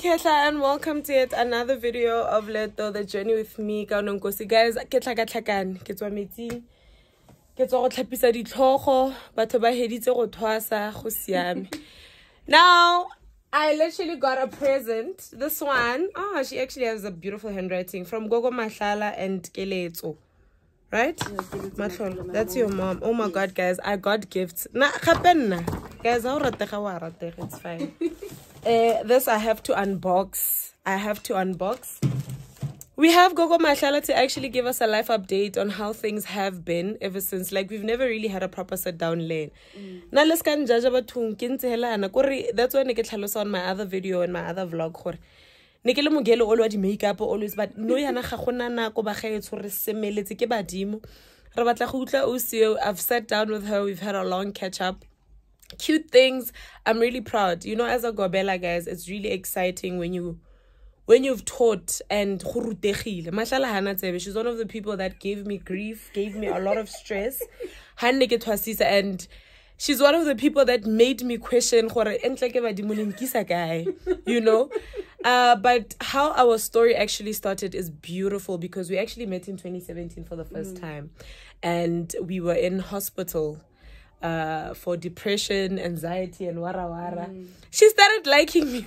Ketla, and welcome to yet another video of Leto, the journey with me. Guys, ketla ka tlhakan, ke tswa metsing. Ke tswa go tlhapisa ditlhogo, batho ba heditse go thwasa go siame. Now, I literally got a present. This one, she actually has a beautiful handwriting from Gogo, Mahlala, and Keletso. Right? Mahlala, that's your mom. Oh my God, guys, I got gifts. Guys, it's fine. This I have to unbox. We have Gogo Mahlala to actually give us a life update on how things have been ever since. Like, we've never really had a proper sit down lane. Now let's can judge about that's why I tlhalosa on my other video and my other vlog. Nekele mogelo already makeup always, but no yana ga gona nako ba gaetso re semeletse ke badimo. Re batla go utla OCO. I've sat down with her. We've had a long catch up. Cute things. I'm really proud. You know, as a Gobela, guys, it's really exciting when you've taught and Mahlala hana tsebe. She's one of the people that gave me grief, gave me a lot of stress. And she's one of the people that made me question, you know. But how our story actually started is beautiful because we actually met in 2017 for the first time. And we were in hospital for depression, anxiety, and wara. She started liking me.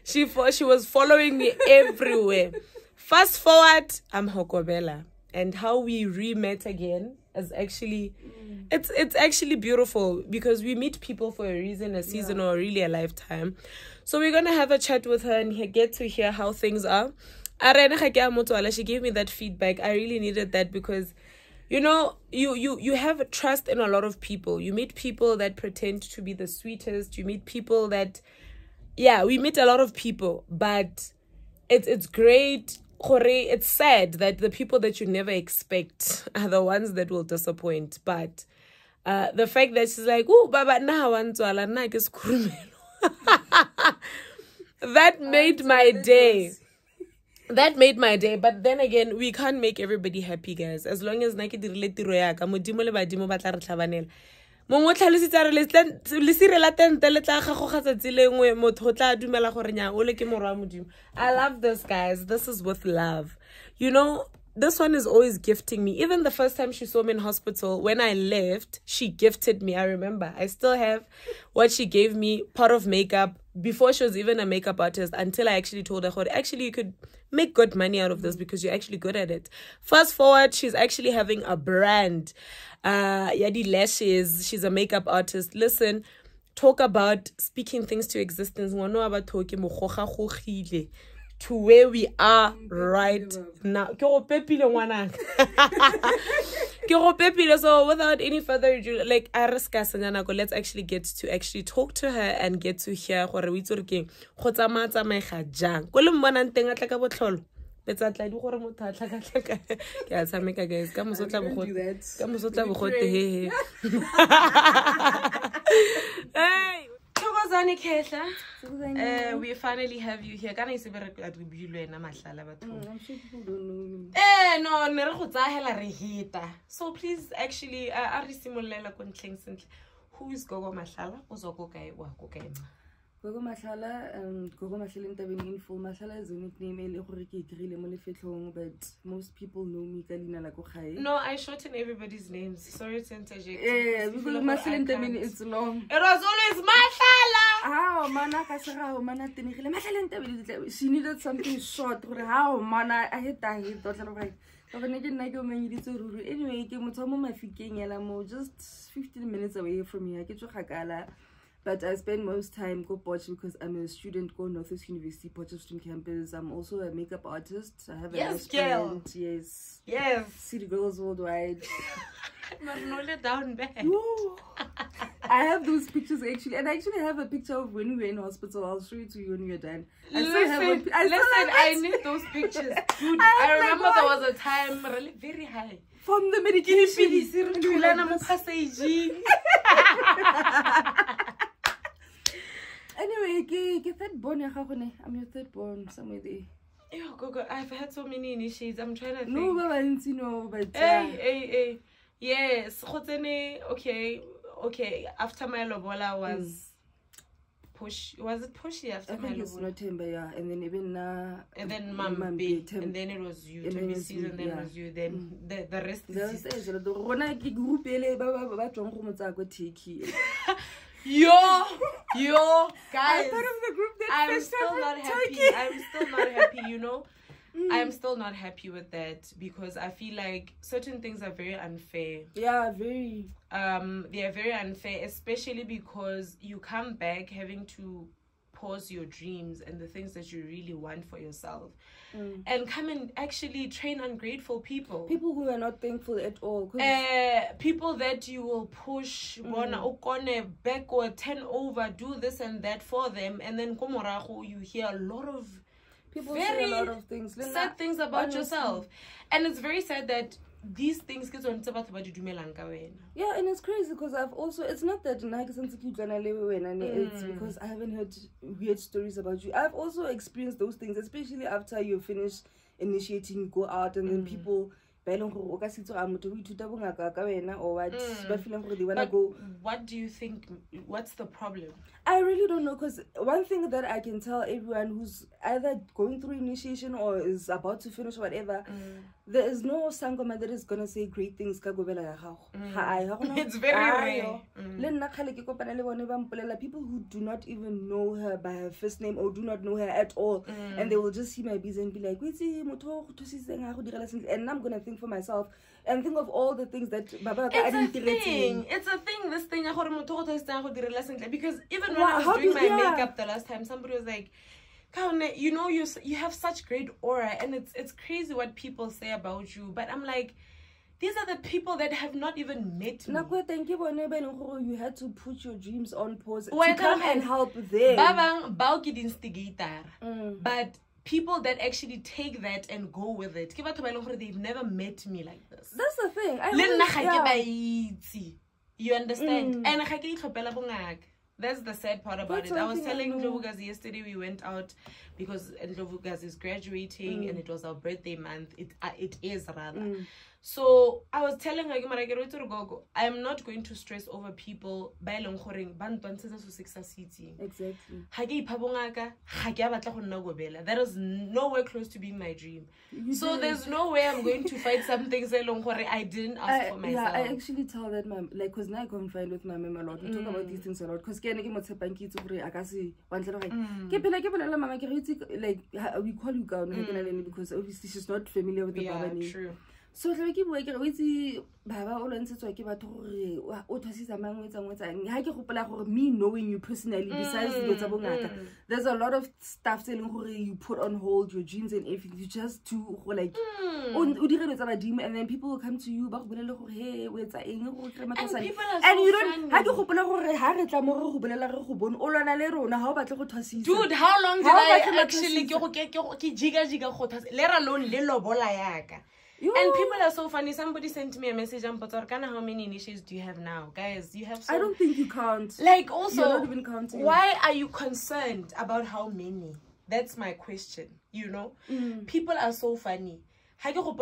She was following me everywhere. Fast forward, I'm Hokobela. And how we re-met again is actually, it's actually beautiful because we meet people for a reason, a season, or really a lifetime. So we're going to have a chat with her and get to hear how things are. She gave me that feedback. I really needed that because, you know, you have trust in a lot of people. You meet people that pretend to be the sweetest. You meet people that, we meet a lot of people, but it's great. It's sad that the people that you never expect are the ones that will disappoint. But the fact that she's like, oh, baba na wantswala na ke skhurumelo. That made my day. That made my day. But then again, we can't make everybody happy, guys. As long as nake dirile tiro ya ka modimo le badimo ba tla re tlhabanela. Mongwe tlhalositse re le sire la tente le tla gago ga tsatsi lengwe motho o tla dumela gore nya o le ke morwa modimo. I love this, guys. This is with love. You know, this one is always gifting me. Even the first time she saw me in hospital, when I left, she gifted me. I remember. I still have what she gave me, part of makeup, before she was even a makeup artist, until I actually told her, actually, you could make good money out of this because you're actually good at it. Fast forward, she's actually having a brand. Yadi Lashes. She's a makeup artist. Listen, talk about speaking things to existence. To where we are right now. So without any further ado, like, let's actually get to talk to her and get to hear what we talking. We finally have you here. I'm sure people don't know you. So please, actually, who is Gogo Mahlala? Gogo Mahlala, Gogo Mahlala in full. Mahlala is a nickname, but most people know me. No, I shorten everybody's names. Sorry to interject. Yeah, because Mahlala it's long. It was always Mahlala. How mana kasara mana tenigile Mahlala she needed something short. How mana I hate that anyway, just 15 minutes away from here. But I spend most time go Potch because I'm a student go Northeast University Potchefstroom campus. I'm also a makeup artist. I have a nice brand. Yes. City Girls Worldwide. Down back. I have those pictures actually, and I actually have a picture of when we were in hospital. I'll show it to you when you're done. I need those pictures. Dude, I remember there was a time really very high. From the medication. Anyway, get that born. I'm your third born somewhere there. Yo, Gogo, I've had so many initiates. I'm trying to think. No, but I didn't know. But hey. Yes. Okay. After my lobola was push. Was it pushy after? I think it's not Timber, yeah. And then even and then Mambi, and then it was you. And then it was you. Then the rest is yo, guys. I'm part of the group that I'm still not happy. I'm still not happy. You know. I'm still not happy with that because I feel like certain things are very unfair. Yeah, very. They are very unfair, especially because you come back having to pause your dreams and the things that you really want for yourself, and come and actually train ungrateful people. People who are not thankful at all. People that you will push, backward, 10 over, do this and that for them, and then you hear a lot of people say a lot of things, sad things about yourself, and it's very sad that these things get on top of yeah, and it's crazy because I've also, it's not that it's because I haven't heard weird stories about you. I've also experienced those things, especially after you finish initiating, you go out and then people or what, what do you think, what's the problem? I really don't know, because one thing that I can tell everyone who's either going through initiation or is about to finish whatever, there is no sangoma that is gonna say great things. It's very rare. People who do not even know her by her first name or do not know her at all, and they will just see my biz and be like, and I'm gonna think for myself and think of all the things that Baba it's a thing. This thing because even when I was doing my makeup the last time, somebody was like, you know, you have such great aura, and it's crazy what people say about you. But I'm like, these are the people that have not even met me. You had to put your dreams on pause to come and help them. But people that actually take that and go with it, they've never met me like this. That's the thing. You understand? And that's the sad part about it. I was telling Ndlovukazi yesterday, we went out because Ndlovukazi is graduating and it was our birthday month. It is rather. So I was telling her, Gogo, I am not going to stress over people. Exactly. That is nowhere close to being my dream. So there's no way I'm going to fight something I didn't ask for myself. Yeah, I actually tell that my, like, because now I confide with my mom a lot. We talk about these things a lot. Because like, we call you down because obviously she's not familiar with the Baba name. True. So like me knowing you personally, besides there's a lot of stuff telling you put on hold your dreams and everything. You just to like and then people will come to you and you don't dude, how long did I actually let alone and people are so funny. Somebody sent me a message on Potorkana, how many initiates do you have now? Guys, you have so... I don't think you count. Like, also, you're not even counting. Why are you concerned about how many? That's my question, you know? People are so funny. Until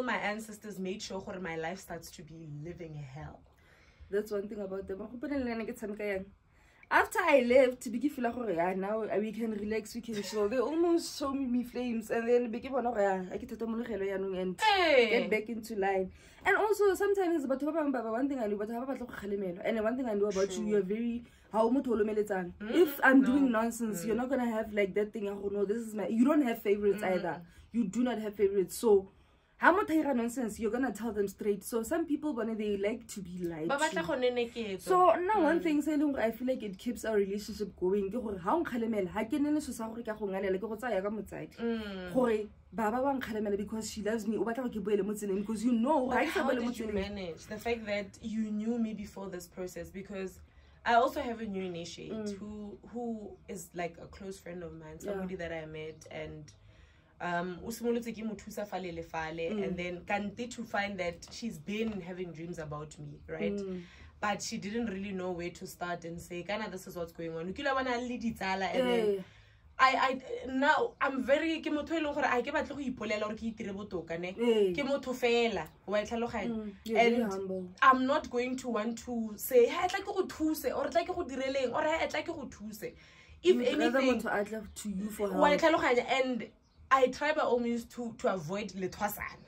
my ancestors made sure my life starts to be living hell. That's one thing about them. After I left, now we can relax, we can chill. They almost show me flames, and then and get back into line. And also sometimes it's about one thing I do, but and one thing I know about you, you're very if I'm doing nonsense, you're not gonna have like that thing. Oh no, this is my. You don't have favorites either. You do not have favorites, so. How much nonsense you're gonna tell them straight. So some people when they like to be lied to. So now one thing I feel like it keeps our relationship going. Because she loves me. Because you know how did you manage the fact that you knew me before this process? Because I also have a new initiate who is like a close friend of mine, somebody that I met, and and then Kanti to find that she's been having dreams about me, right? But she didn't really know where to start and say, Kana, this is what's going on. And then now I'm very ke motho eleng gore I ke batle go ipolela gore ke itire botoka ne ke motho fela wa itlhaloganya and I'm not going to want to say ha etla ke go thuse or tla ke go direleng or ha etla ke go thuse if anything to you for help wa itlhaloganya and I try by all means to avoid lethwasana.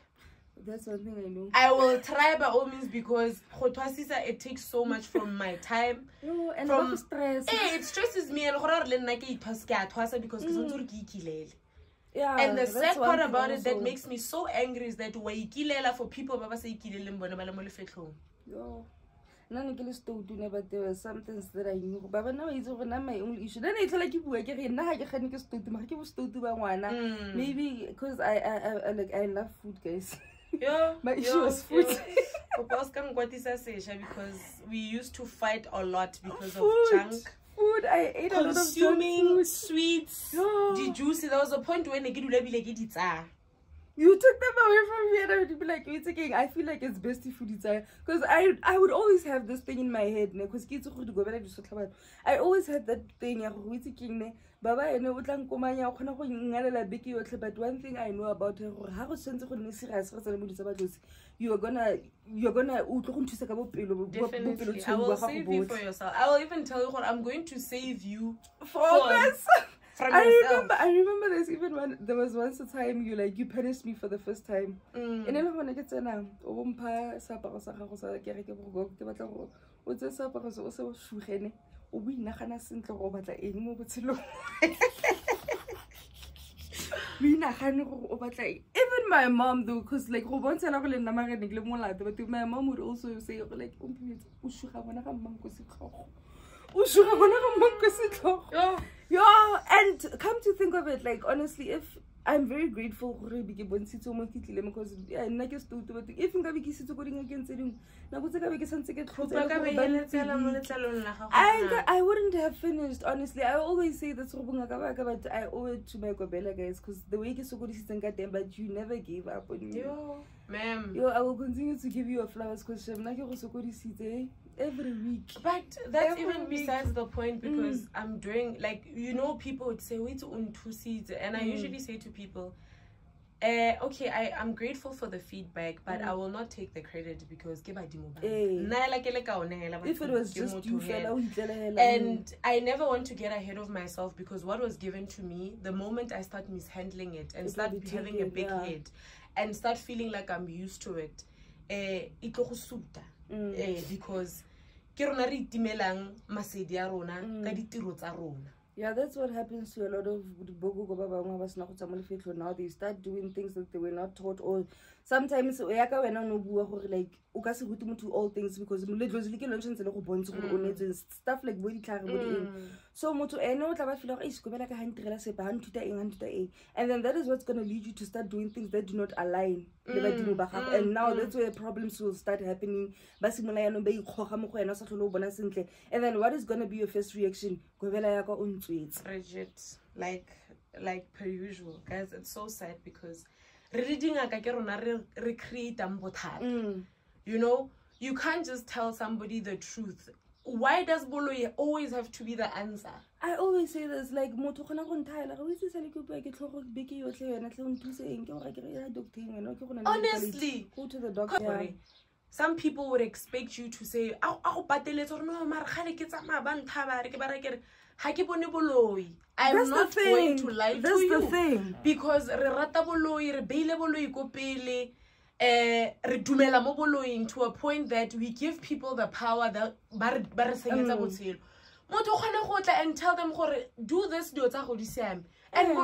That's one thing I know. I will try by all means because it takes so much from my time. And from stress. It stresses me and because yeah, and the sad part about it that makes me so angry is that for people baba say but there were some things that I knew. But now it's over my own issue. Then it's like you work again. Maybe because I love food, guys. My issue was food. Because we used to fight a lot because food. Of junk. Food, I ate a lot of consuming sweets. The juicy. There was a point when you took them away from me and I would be like, it's okay. I feel like it's best if you desire. Because I would always have this thing in my head. Because I always had that thing. But one thing I know about her, you're gonna definitely. I will save you for yourself. I will even tell you what I'm going to save you for this. I remember there's even one. There was once a time you punished me for the first time. And then when I get to now, even my mom though, because like my mom would also say like yeah, and come to think of it, like honestly, if I'm very grateful because if I wouldn't have finished, honestly. I always say this, but I owe it to my Gobela guys, because the way but you never gave up on me. Ma'am. I will continue to give you a flowers because every week. But that's even besides the point, because I'm doing, like, people would say, wait on 2 seeds. And I usually say to people, okay, I'm grateful for the feedback, but I will not take the credit because if it was just you, and I never want to get ahead of myself, because what was given to me, the moment I start mishandling it and start having a big head and start feeling like I'm used to it, because yeah, that's what happens to a lot of now. They start doing things that they were not taught, or sometimes like all things because stuff like so and then that is what's going to lead you to start doing things that do not align. And now that's where problems will start happening. And then what is going to be your first reaction? Rigid, like per usual, guys. It's so sad because reading recreate you can't just tell somebody the truth. Why does Bolo always have to be the answer? I always say this, like, honestly, go to the doctor. Yeah. Some people would expect you to say, I'm not going to lie to you. Because to a point that we give people the power that and tell them do this, and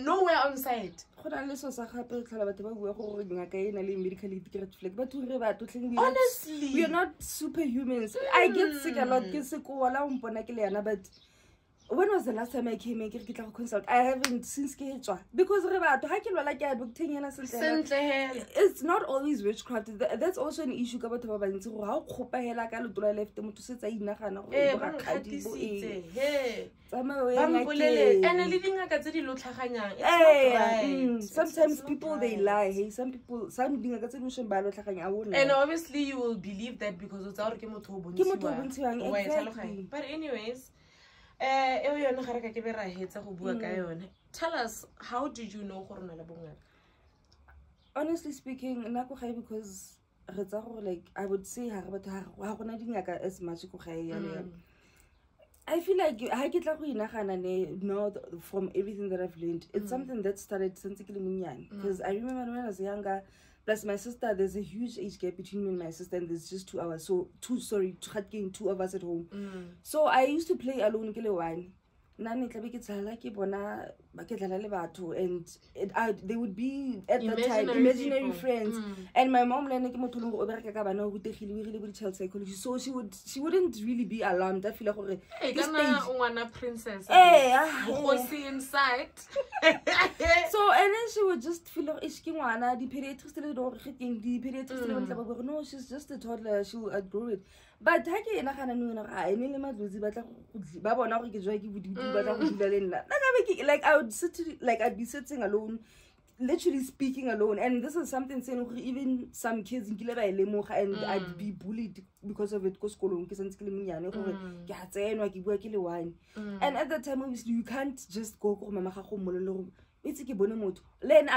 nowhere on site. Honestly, we are not superhumans. I get sick a lot, but when was the last time I came and get consult? I haven't since because it's not always witchcraft. That's also an issue. Sometimes people they lie. Hey, some people and obviously you will believe that because it's exactly. But anyways, Tell us, how did you know gore o na le bongaka? Honestly speaking, because like I would say as much I feel like now from everything that I've learned, it's something that started since because I remember when I was younger, plus my sister, there's a huge age gap between me and my sister, and there's just 2 hours. So 2 of us at home. So I used to play alone and they would be at the time imaginary friends. And my mom child psychology, so she wouldn't really be alarmed. I feel like princess inside. So and then she would just feel like no, she's just a toddler, she'll outgrow it. But like I would I'd be sitting alone, literally speaking alone, and this is something saying even some kids in and I'd be bullied because of it. And at that time, obviously, you can't just go it's like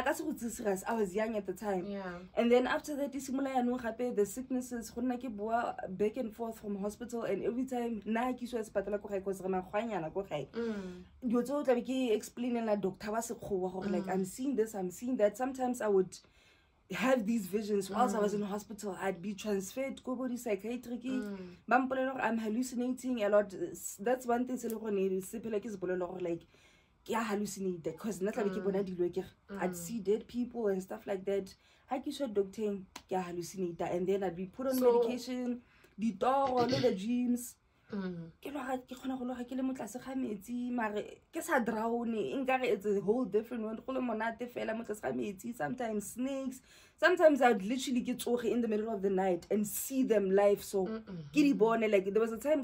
I was young at the time. And then after that, the sicknesses back and forth from hospital, and every time explaining like doctor like I'm seeing this, I'm seeing that. Sometimes I would have these visions whilst I was in hospital. I'd be transferred to body psychiatric. I'm hallucinating a lot. That's one thing like hallucinate because I'd see dead people and stuff like that. I can show doctor hallucinate, and then I'd be put on medication, the door, all the dreams. It's a whole different one. Sometimes snakes. Sometimes I'd literally get in the middle of the night and see them live. So like there was a time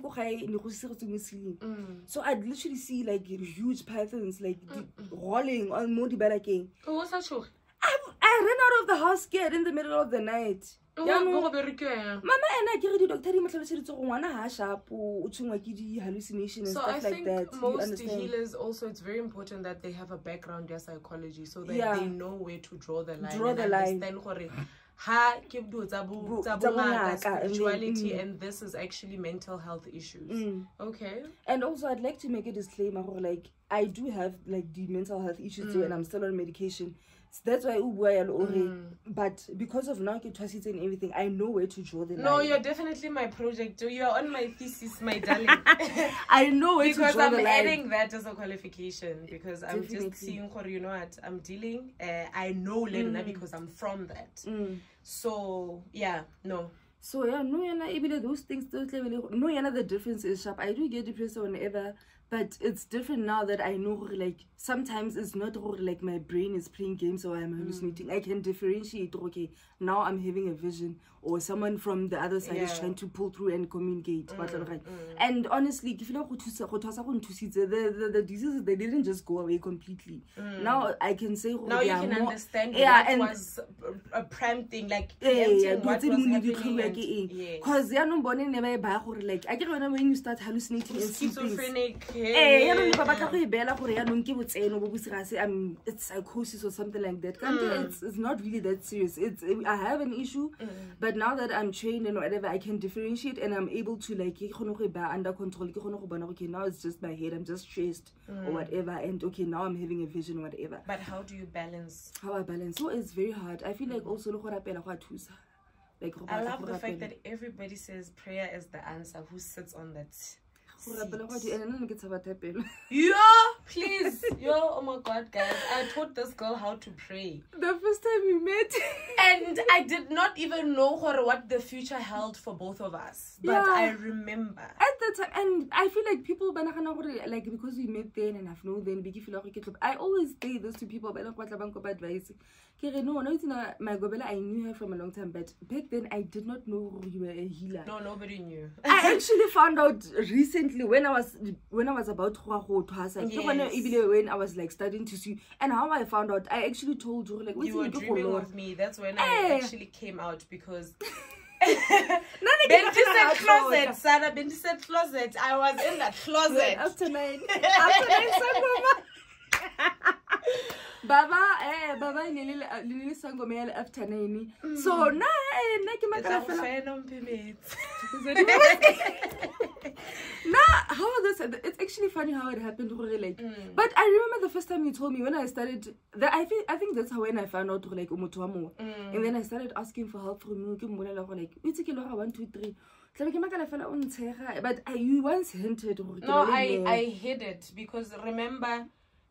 so I'd literally see like huge pythons like rolling on Modi Balaking. I ran out of the house scared in the middle of the night. Mama and I get the doctor hallucination and so stuff like that. Most healers also, it's very important that they have a background in psychology so that they know where to draw the line. Spirituality, and this is actually mental health issues. Okay. And also I'd like to make a disclaimer, like I do have like the mental health issues too, and I'm still on medication. That's why but because of now and everything, I know where to draw the line. No, you're definitely my project. You're on my thesis, my darling. I know where to draw the line. Because I'm adding that as a qualification, because I'm just seeing, you know what, I'm dealing. I know Lena because I'm from that. So, yeah, no. So, yeah, no, even those things, no, the difference is sharp. I do get depressed whenever. But it's different now that I know, like, sometimes it's not like my brain is playing games or I'm hallucinating. I can differentiate, okay, now I'm having a vision, or someone from the other side is trying to pull through and communicate. And honestly, if you know the diseases, they didn't just go away completely. Now I can say, now you can understand what was a prompting, like, what was happening. Because like, I get when you start hallucinating and see schizophrenic. It's psychosis or something like that. It's not really that serious. I have an issue, but now that I'm trained and whatever, I can differentiate and I'm able to like under control. Okay, now it's just my head. I'm just stressed or whatever, and okay, now I'm having a vision or whatever. But how do you balance? How I balance? So it's very hard. I feel like also like I love the fact that everybody says prayer is the answer. Who sits on that? Yeah, please. Oh my God, guys, I taught this girl how to pray the first time we met, and I did not even know what the future held for both of us, but I remember at the time. And I feel like people like, because we met then and I've known then, I always say this to people, advice. No, my Gobela, I knew her from a long time, but back then I did not know you were a healer. No, nobody knew. I actually found out recently when I was about to when I was like starting to see, and how I found out, I actually told you, like, you were dreaming of me. That's when I actually came out, because Benji said closet, Sarah. Benji said closet. I was in that closet. After 9. After 9, Baba, Baba, Lily Sangomel after 9. So, na how this? It's actually funny how it happened. Like, but I remember the first time you told me when I started. I think that's how when I found out like umutuamo, and then I started asking for help from you. Like, it's okay, 1, 2, 3. But you once hinted. No, I hid it because remember.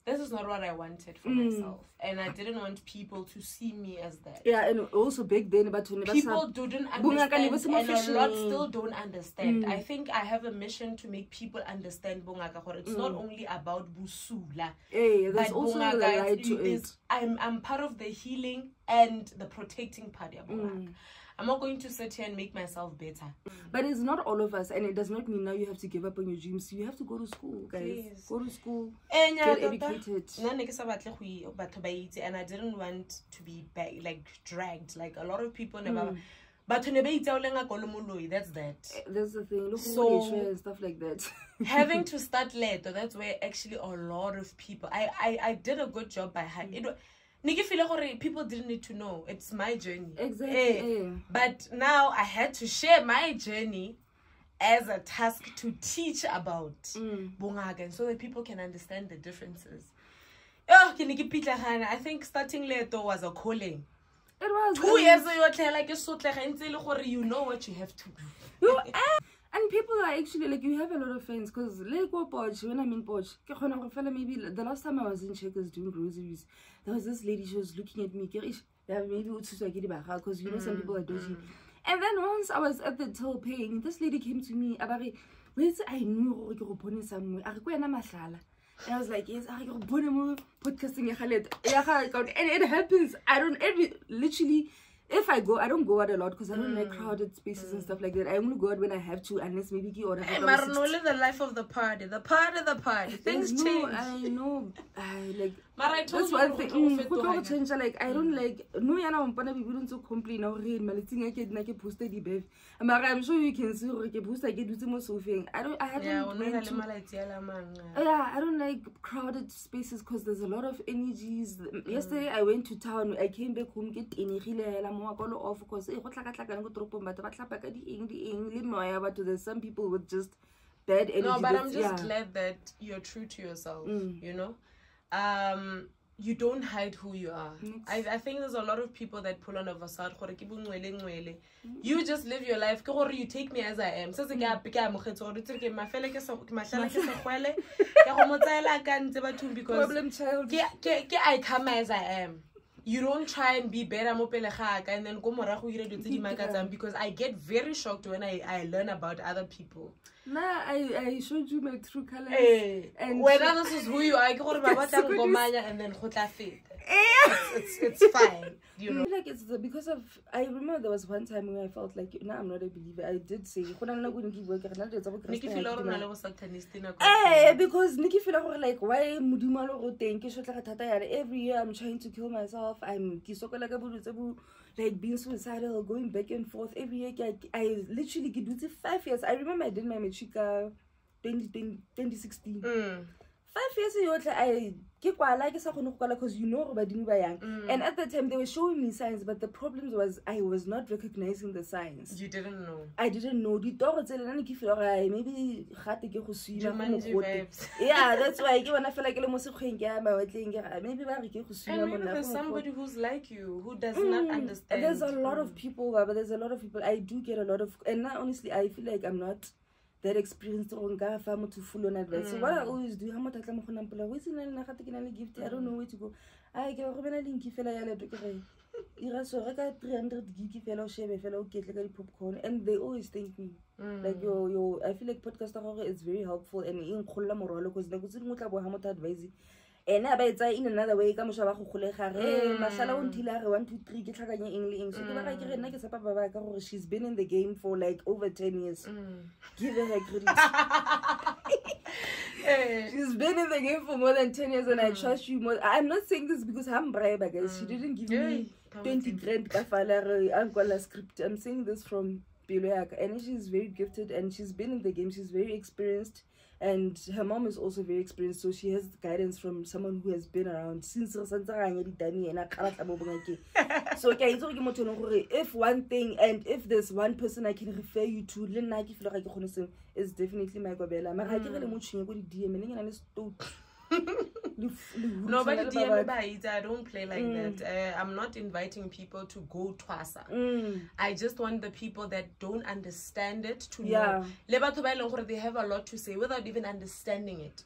This is not what I wanted for myself, and I didn't want people to see me as that. Yeah, and also back then, but people didn't understand, and a lot still don't understand. I think I have a mission to make people understand Bongaka. It's not only about busula. Hey, there's also the right to it. I'm part of the healing and the protecting part of Bongaka. I'm not going to sit here and make myself better. But it's not all of us, and it does not mean now you have to give up on your dreams. You have to go to school, guys. Please. Go to school. Get educated. And I didn't want to be like dragged. Like a lot of people never. But that's that. That's the thing. Look, so and stuff like that. Having to start later, that's where actually a lot of people. I did a good job by people didn't need to know. It's my journey. Exactly. But now I had to share my journey as a task to teach about Bungagan so that people can understand the differences. I think starting later was a calling. It was 2 years ago, you know what you have to do. And people are actually like, you have a lot of fans because like when I'm in Poch, maybe the last time I was in Checkers doing groceries, there was this lady, she was looking at me, maybe because you know some people are dodgy. And then once I was at the till paying, this lady came to me, I knew Mahlala. And I was like, yes, podcasting, and it happens. Literally. If I go, I don't go out a lot because I don't like crowded spaces and stuff like that. I only go out when I have to, unless maybe you order. The life of the party. Things change. I know. I told that's one thing. Like I don't like. No, you know, we don't so complain or read. I get posted the bev. I'm sure you can see. I get posted. I get do some thing. I don't like crowded spaces because there's a lot of energies. Yesterday I went to town. I came back home get energy. Off because there's some people with just bad energy. No, but I'm just glad that you're true to yourself. You know, you don't hide who you are. I think there's a lot of people that pull on a facade. You just live your life. You take me as I am. Because I come as I am. You don't try and be better and then go because I get very shocked when I learn about other people. Nah, I showed you my true colors. And when others is who you are, and then it's fine. You know, like it's because of. I remember there was one time when I felt like, no, I'm not a believer. I did say, because Nikki feel like why every year I'm trying to kill myself. I'm like being suicidal, going back and forth every year. I literally get 5 years. I remember I did my matrica 2016. 5 years ago, I because you know and at the time they were showing me signs, but the problem was I was not recognizing the signs. You didn't know. I didn't know. Maybe yeah, that's why when I feel like maybe there's somebody who's like you who does not understand. There's a lot of people, but there's a lot of people. I do get a lot of, and now honestly I feel like I'm not that experienced to full on advice. So what I always do, I don't know where to go. I get a link if I so I got 300 gig fellow share fellow get like popcorn, and they always thank me. Like yo, I feel like podcast is very helpful and in because they advice. And I bet in another way, come Mahlala until 1, 2, 3 get English. So she's been in the game for like over 10 years. Give her credit. She's been in the game for more than 10 years, and I trust you more. I'm not saying this because I'm brave, guys. She didn't give me 20 grand kafala script. I'm saying this from and she's very gifted and she's been in the game. She's very experienced, and her mom is also very experienced, so she has guidance from someone who has been around since. So if one thing, and if there's one person I can refer you to, is definitely my Gobela. Nobody I don't play like that. I'm not inviting people to go twasa. I just want the people that don't understand it to know. They have a lot to say without even understanding it.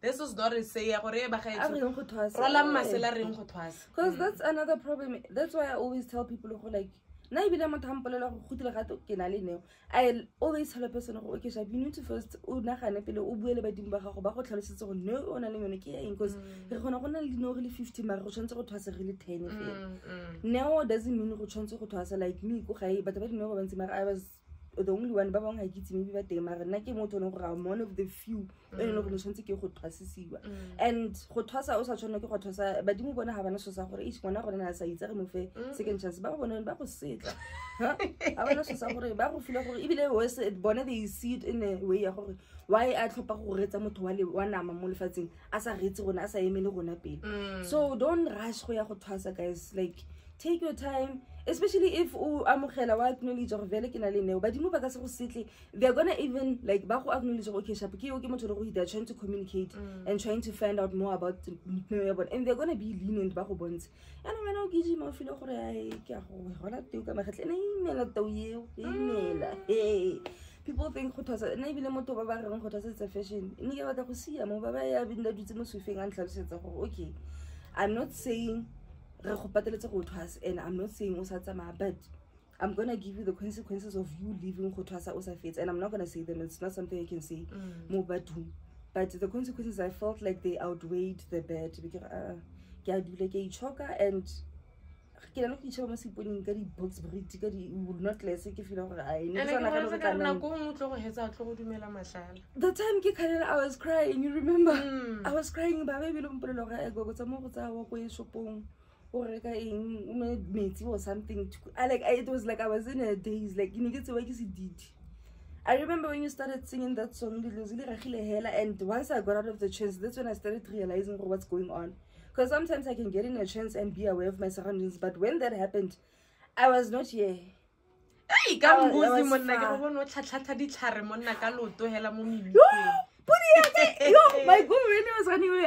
This is not a say because that's another problem. That's why I always tell people who like I always tell a person, okay, you need to first really 50 now doesn't mean like me, but I was the only one I get maybe I'm one of the few and but you want to have an each one second chance they see it in a way why I so don't rush guys, like take your time, especially if acknowledge or they're gonna even like acknowledge they're trying to communicate and trying to find out more about and they're gonna be lenient and people think it's a fashion. Okay, I'm not saying and I'm not saying but I'm gonna give you the consequences of you leaving and I'm not gonna say them. It's not something I can say but the consequences I felt like they outweighed the bad because and not less if you know the time I was crying, you remember? I was crying or something. It was like I was in a daze, like you get to what you did. I remember when you started singing that song, and once I got out of the trance, that's when I started realizing what's going on. Because sometimes I can get in a trance and be aware of my surroundings, but when that happened, I was not here. My God, when I was running away,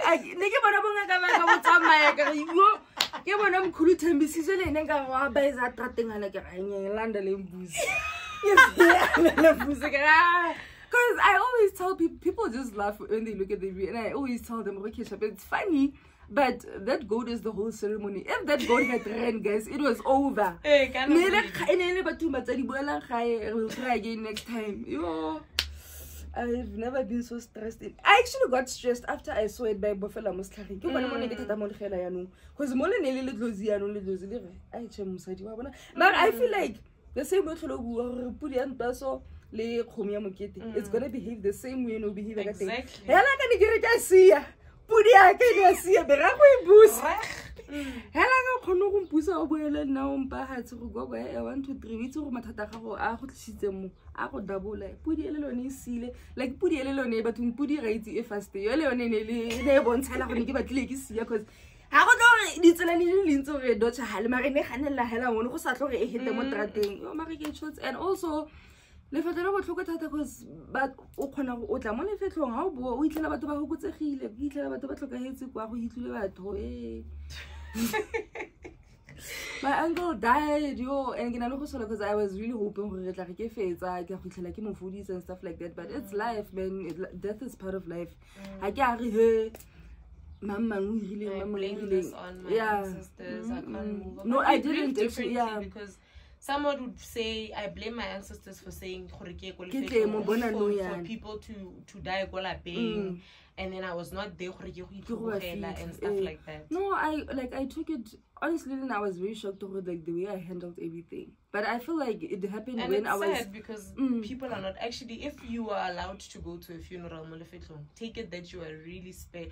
because I always tell people just laugh when they look at the video, and I always tell them, okay, it's funny, but that goat is the whole ceremony. If that goat had ran, guys, it was over. We'll try again next time. I've never been so stressed. I actually got stressed after I saw it by Buffalo Muscari. But I feel like the same way it's gonna behave the same way no behave exactly. I want to dream and also le fa tla botlhoko thata because but o khona o tla mo le fetlong ha o bo o itlela batho ba hokotsegile o itlela batho ba tlhokagetse kwa go hitlile batho my uncle died and because I was really hoping re tla ke fetsa ke khutlela ke mofudisa and stuff like that, but it's life, man. Death is part of life. I can't really Mama, blame this on my sisters. I can't move on. No, I didn't actually, because Someone would say, I blame my ancestors for saying for people to die and then I was not there and stuff like that. No, I took it honestly. Then I was very shocked over like the way I handled everything. But I feel like it happened and when I was sad because people are not actually. If you are allowed to go to a funeral, take it that you are really special.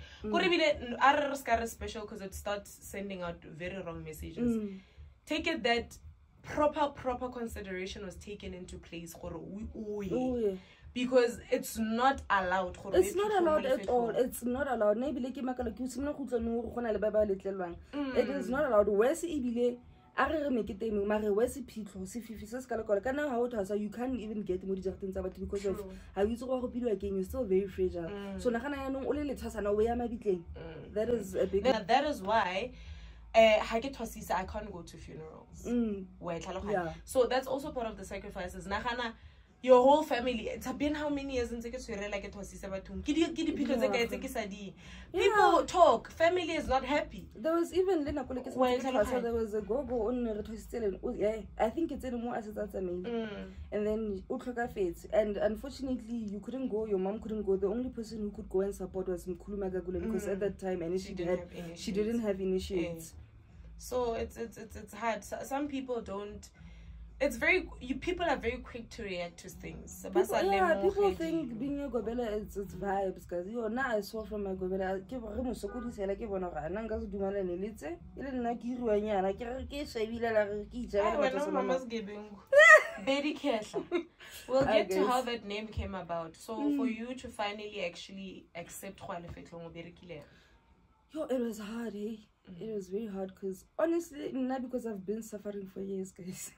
Special because it starts sending out very wrong messages. Take it that proper consideration was taken into place because it's not allowed. It's not allowed at all. It's not allowed. It is not allowed. Where's ibile you can't even get because of how you again, you're still very fragile. So that is a big that is why I can't go to funerals. Yeah. So that's also part of the sacrifices. Your whole family, it's been how many years in people talk, family is not happy. There was even there was a Gogo on I think it's in more as and then and unfortunately you couldn't go, your mom couldn't go. The only person who could go and support was Mkhulu because at that time she didn't have initiates. So it's hard. Some people don't. It's people are very quick to react to things. People think being a Gobela it's vibes because now I saw from my Gobela We'll get to how that name came about. So for you to finally actually accept it was hard, eh? It was very hard because honestly, not because I've been suffering for years, guys.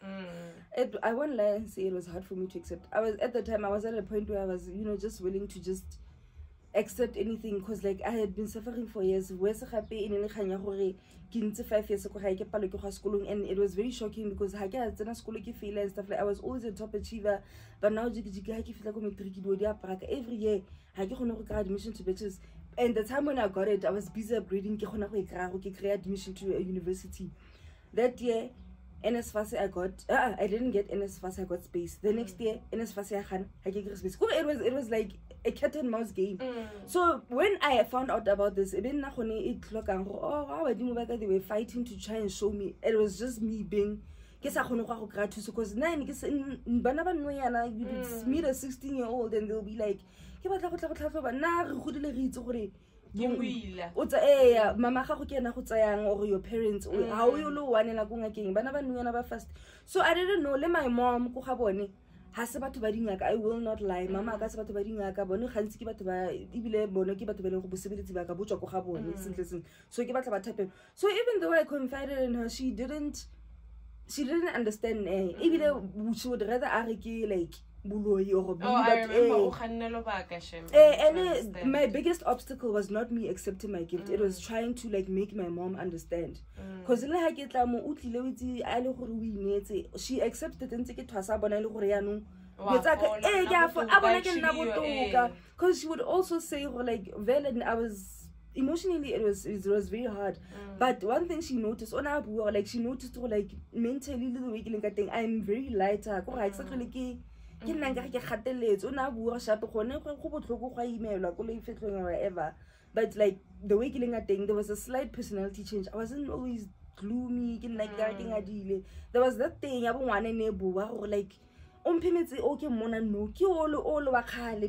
I won't lie and say it was hard for me to accept. I was at the time, I was at a point where I was, just willing to just accept anything because like I had been suffering for years. And it was very shocking because I and stuff like I was always a top achiever, but now every year I get admission to bitches. And the time when I got it, I was busy upgrading admission to a university. That year, NSFAS I got, I didn't get NSFAS, I got space. The next year, NSFAS I get space. It was like a cat and mouse game. So when I found out about this, they were fighting to try and show me. It was just me being because now it's meet a 16-year-old and they'll be like, mama or your parents how you know one first. So I didn't know. Let my mom I will not lie. Mama so even though I confided in her, she didn't understand. She would rather like I remember my biggest obstacle was not me accepting my gift. It was trying to like make my mom understand. Because she accepted and take it to because she would also say like I was emotionally it was very hard. But one thing she noticed like she noticed like mentally I'm very lighter. But like the way there was a slight personality change. I wasn't always gloomy. There was that thing like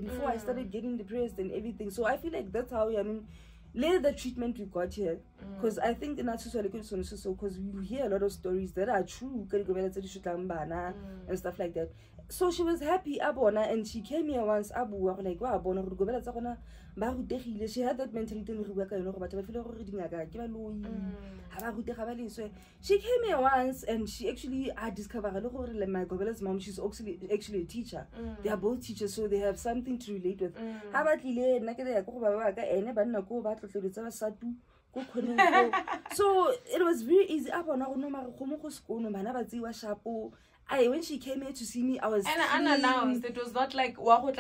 before I started getting depressed and everything. So I feel like that's how the treatment we got here, because I think in because we hear a lot of stories that are true and stuff like that. So she was happy and she came here once like she had that mentality she came here once and she actually discovered my Gobela's mom, she's actually a teacher. They are both teachers, so they have something to relate with. So it was very easy. when she came here to see me, I was unannounced. It was not like mama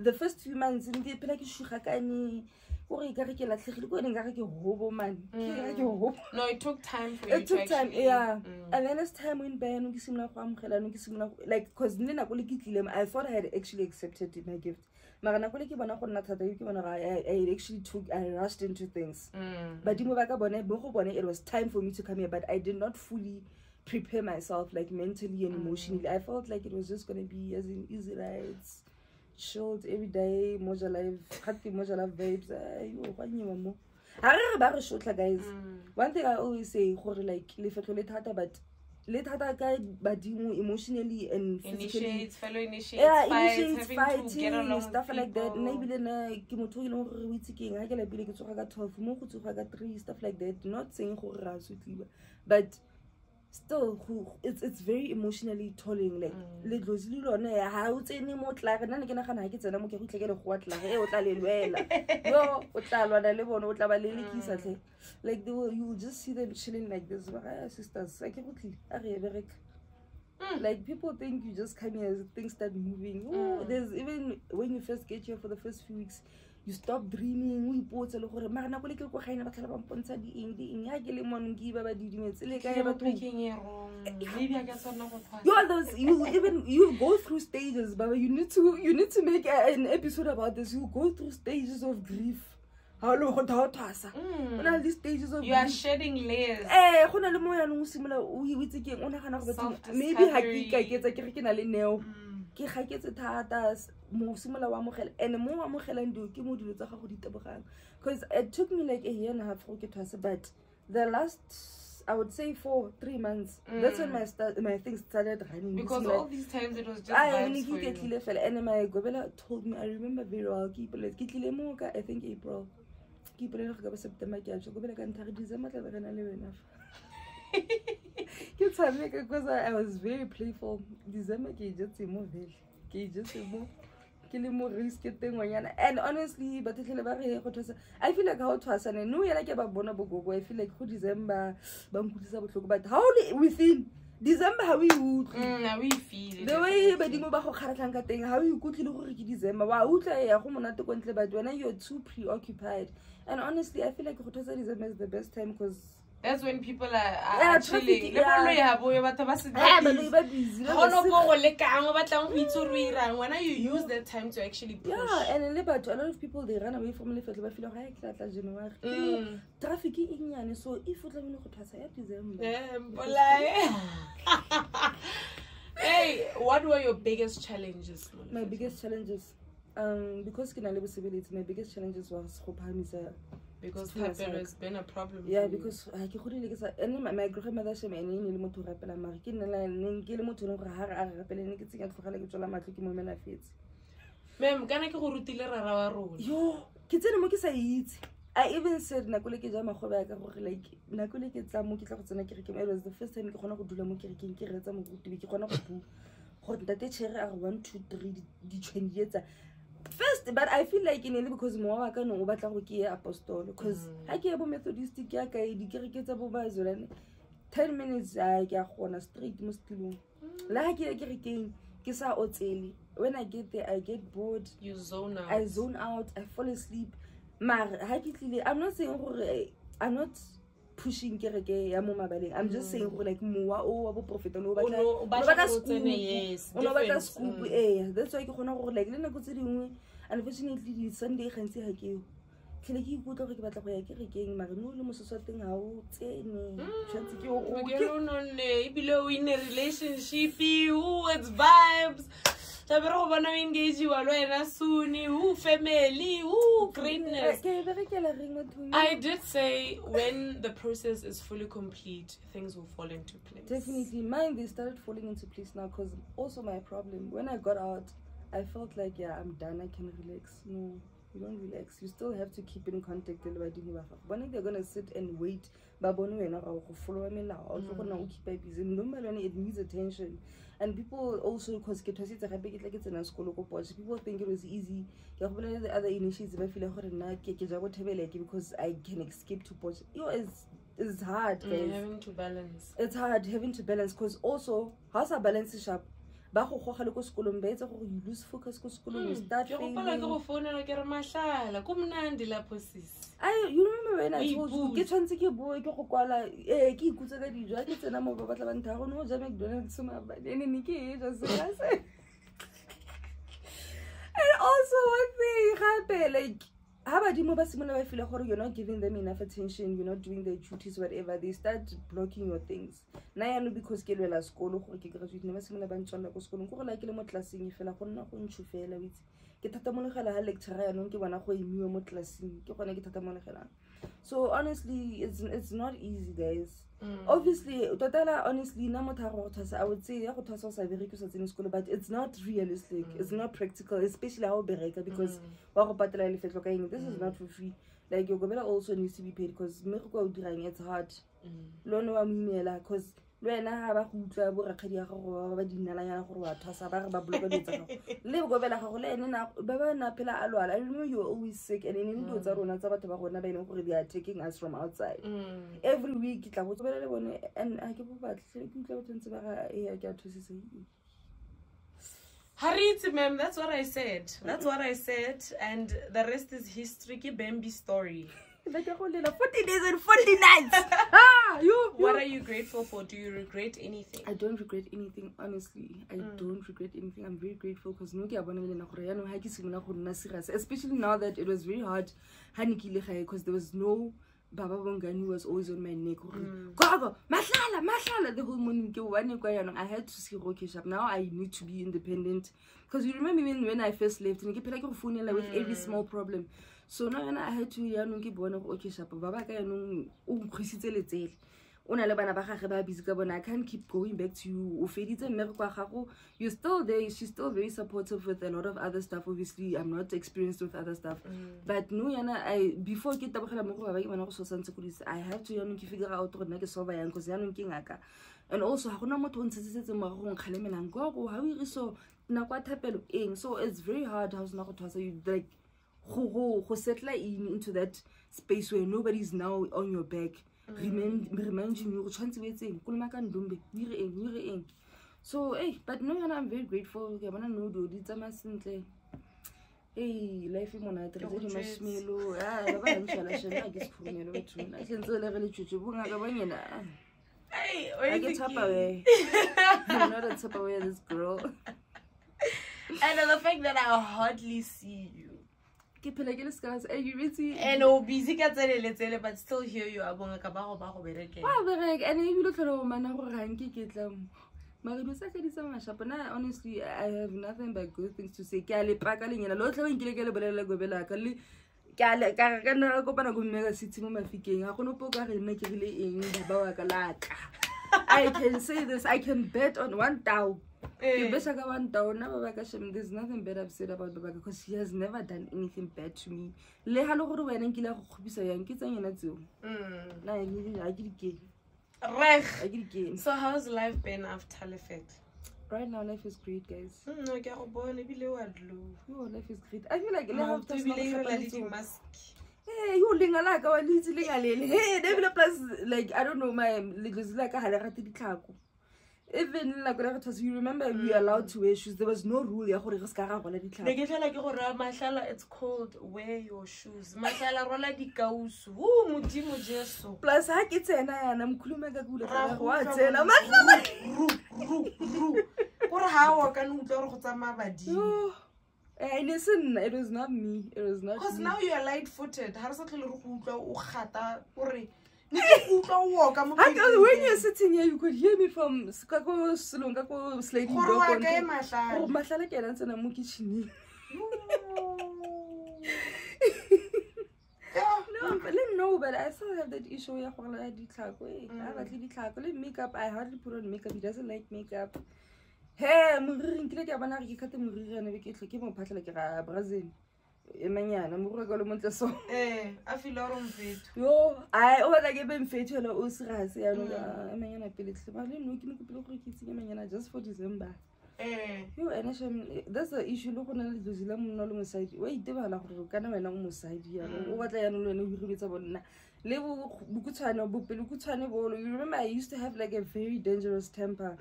the first few months no, it took time for you. It took time, yeah. And then as time went by, like, because I thought I had actually accepted my gift. I rushed into things. But it was time for me to come here, but I did not fully prepare myself, like, mentally and emotionally. I felt like it was just going to be as in easy rides, chilled every day, moja live vibes. Guys, one thing I always say, like, but emotionally and physically, initiates fighting, stuff like that. Maybe then stuff like that. Not saying but still, it's very emotionally tolling. Like, like you will just see them chilling like this. Sisters, like, people think you just come here, things start moving. There's even when you first get here for the first few weeks, you stop dreaming. You go through stages, but you need to make an episode about this. You go through stages of grief. These stages of you are shedding layers. Maybe because it took me like a year and a half, but the last, I would say 3 months, that's when my things started running. Because all these times it was just vibes for you. And my Gobela told me, I remember very well, I think April. September, because I was very playful. December, and honestly, but I feel like how it was, and I know like about Gogo. I feel like who December, but how within December, how we would feel the way how you could December, but when you're too preoccupied. And honestly, I feel like December is the best time because that's when people are chilling. When you use that time to actually push. Yeah, and a lot of people, they run away from January. Traffic so if hey, what were your biggest challenges? My biggest challenges, because my biggest challenges was because Pepper has been a problem. Yeah, because my grandmother said, "My name is Moto Rapela Markin, and I kill Moto Hara Rapelin, Ma'am, can I go to the Yo, Kitchen I even said Nakuleke Jamahoba, like Nakuleke Zamukita, it was the first time you could do the Mukirikin Kirata to be Konaku. Hot that chair 1, 2, 3 changes. First, but I feel like in because more can over apostle because I get Methodistic Yaka, 10 minutes I get on a street Muslim. Like Kisa Oteli. When I get there, I get bored. You zone out. I zone out. I fall asleep. I'm not saying I'm not pushing I'm just saying like more profit yes, that's why like unfortunately Sunday below in a relationship, it's vibes. Engage you soon, family, greatness. I did say when the process is fully complete, things will fall into place. Definitely. Mine, they started falling into place now because also my problem, when I got out, I felt like, yeah, I'm done, I can relax. No. You don't relax. You still have to keep in contact with Baddie. When they're gonna sit and wait, follow me now. Keep busy. Normally it needs attention. And people also, because it's in a school, people think it was easy. The other initiatives, I feel like because I can escape to watch. It's hard, guys. Having to balance. It's hard having to balance, because also, how's our balance is sharp? You lose focus ko school, you start failing. You remember when I told you get chance ke boy ke go kwala ke ikutsa ka dijo a ke tsena mo ba batla ba nthago no ja McDonald's soma ba ene ke just say. And also one thing happen, like how about you feel like you're not giving them enough attention, you're not doing their duties, whatever, they start blocking your things. Now because ke lwela sekolo gore ke graduate ne ba simolola ba ntshwanda ko sekolong go la ke le mo classing e fela go nna go ntshufela witse ke thatamonogela ha lecturer ya nong ke bona go emiwe mo classing ke gone ke thatamonogelang. So honestly it's not easy, guys. Obviously totala honestly na motho go thosa I would say ya go thosa sa bereke sa tsene sekolo, but it's not realistic, it's not practical, especially how bereka, because wa go patela le fetlo ka eng, this is not for free. Like your government also needs to be paid, because mereko o dirang it's hard. Lono wa mmela because lwena ha ba go utla bo rakgadi ya go ba dinalanya gore wa thosa ba re ba bloka ditsa go le go bela go le ene na ba ba na phela a lwala. I know you're always sick, and in ndo tsa rona tsa batho ba gona ba ile gore they are taking us from outside every week tla go tsobela le bone, and I ke bo batle ke utla ba ntse ba ga e ke a thusisa. Hariti, ma'am, that's what I said. That's what I said, and the rest is history. Ki Bambi story. 40 days and 40 nights. What are you grateful for? Do you regret anything? I don't regret anything, honestly. I don't regret anything. I'm very grateful because especially now that it was very hard because there was no Baba Bongani was always on my neck. Gogo, Mahlala, the whole morning. I had to see Rocky Shop. Now I need to be independent. Because you remember when I first left, and I kept with every small problem. So now I had to okay shop. Baba I can't keep going back to you. You're still there. She's still very supportive with a lot of other stuff. Obviously, I'm not experienced with other stuff. But no, before I have to figure out and also so it's very hard. You like who settle into that space where nobody's now on your back, reminding you so but no, I'm very grateful. Hey, life is money. Hey, I get top away. I'm not a top away, this girl. And the fact that I hardly see you. Are you busy? And oh, busy but still hear you. And you look at a woman honestly, I have nothing but good things to say. I can say this, I can bet on 1,000. There's nothing bad I've said about Baba because he has never done anything bad to me. So how's life been after Lefet? Right now, life is great, guys. Life is great. I feel like after hey, you like our little hey, they plus like I don't know my little like a even like you remember we were allowed to wear shoes. There was no rule. It's called wear your shoes. Plus I get and I'm and listen, it was not me. It was not because now you are light-footed. When you're sitting here, you could hear me from Skako Slungako Slady. No, but I still have that issue. Makeup, I hardly put on makeup. He doesn't like makeup. Hey, emanyana mo go le montle so a feel ro mfethu yo ai o batla ke be mfethu hele o serious ya no emanyana pele tleba le no ke mo pele go ke tsenya emanyana just for December yo ene that's the issue lo gona le dozila monna le mosadi o itebala gore kana wena mo mosadi ya o batla ya no le go hiribetsa bonna le bukutshwane bo pele bukutshwane bolo. You remember I used to have like a very dangerous temper.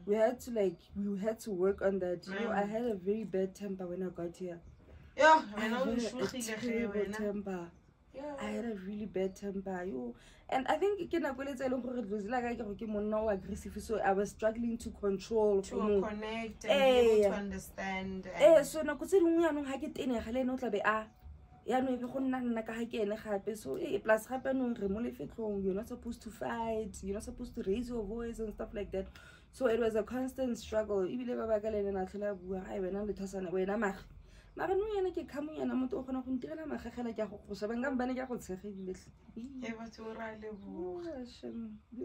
We had to work on that. You know, I had a very bad temper when I got here. Yeah, I had a terrible temper. Yeah. I had a really bad temper. And I think so I was struggling to control, to connect and be able to understand. So ya no be go nna ka ha ke ene gape so plus gape no re mo lefetlong you're not supposed to fight, you're not supposed to raise your voice and stuff like that, so it was a constant struggle. Ibile ba ba ka le nna tlhola bua ai wena le thasana wena mara no yana ke khamu yana motho o gona go ntirela magagela ke go sa banga mbane ke go tshegile batho ra le bo le